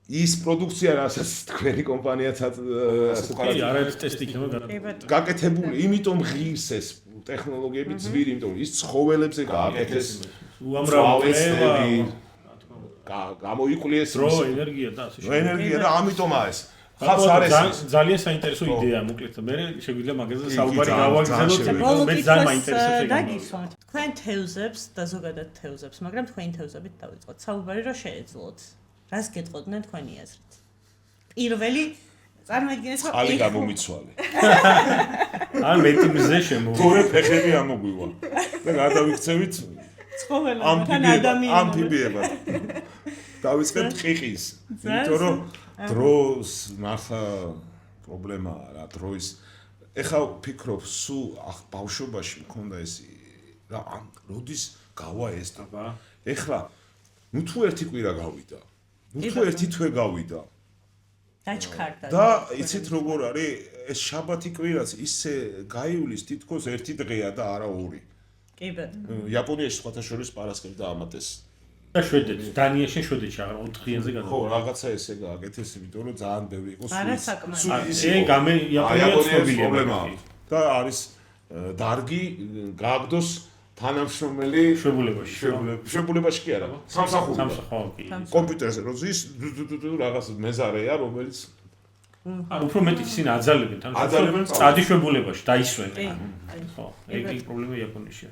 ის პროდუქცია, რასაც თქვენი კომპანიაც ასე კი, არის ტესტი იქნება გაკეთებული, იმიტომ ღირს ეს ტექნოლოგიები ძვირი, იმიტომ ის ცხოველებზე გააკეთეს უამრავი გამოიკვლიეს დრო, ენერგია და ასე შემდეგ. ენერგია და ამიტომაა ეს. ხაც არის ძალიან საინტერესო იდეა მოკლედ. მე შეგვიძლია მაგაზე საუბარი გავაგრძელოთ, მე ძალიან მაინტერესებს ეგ. დაგისვათ. თქვენ თევზებს და ზოგადად თევზებს, მაგრამ თქვენი თევზებით დავიწყოთ. საუბარი რომ შეეძლოთ. რას გეტყოდნენ თქვენი აზრით? პირველი წარმოიდგინეთ, რომ ხალი გამომიცვალე. ან მეტი მზე შემოვიდა. თორე ფეხები ამოგვივა. და გადავიქცევით ცხოველებთან ადამიანებთან. ამფიბიებად. დავიწყებთ ყიყის. იმიტომ რომ დროს მართლა პრობლემაა რა, დროის. ეხლა ვფიქრობ, სულ ბავშვობაში მქონდა ეს რა, როდის გავა ეს და ეხლა ნუ თუ ერთი კვირა გავიდა. ნუ თუ ერთი თვე გავიდა. დაჩქარდა. და იცით როგორ არის ეს შაბათი კვირაც ისე გაივლის თითქოს ერთი დღეა და არა ორი. კი ბატონო. იაპონიაში სხვათა შორის პარასკევს დაამატეს. და შვედეთში, დანიაში, შვედეთში აღარ 4 დღეზე ხო, გადავიდა. რაღაცა ესე გააკეთეს, იმიტომ რომ ძალიან ბევრი იყო იაპონია პრობლემაა. და არის დარგი გააგდოს თანამშრომელი შვებულებაში კი არა, სამსახურში. კომპიუტერზე რო ზის რაღაც მეზარეა, რომელიც უფრო მეტი ისინი აძალებენ თან წადიშვებულებაში დაისვენენ. ხო, ეგ პრობლემა იაპონიაშია.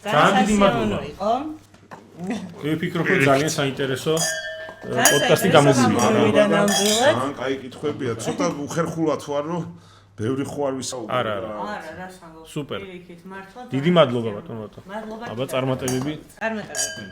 ძალიან დიდი მადლობა. მე ვფიქრობ, რომ ძალიან საინტერესო პოდკასტი გამოგვიყვანა. ძალიან კაი კითხვებია. ცოტა უხერხულად ვარ, რომ ბევრი ხო არ ვისაუბრებ. არა, რა სამბო. სუპერ. მართლა. დიდი მადლობა ბატონო. მადლობა. აბა წარმატებები. წარმატებები.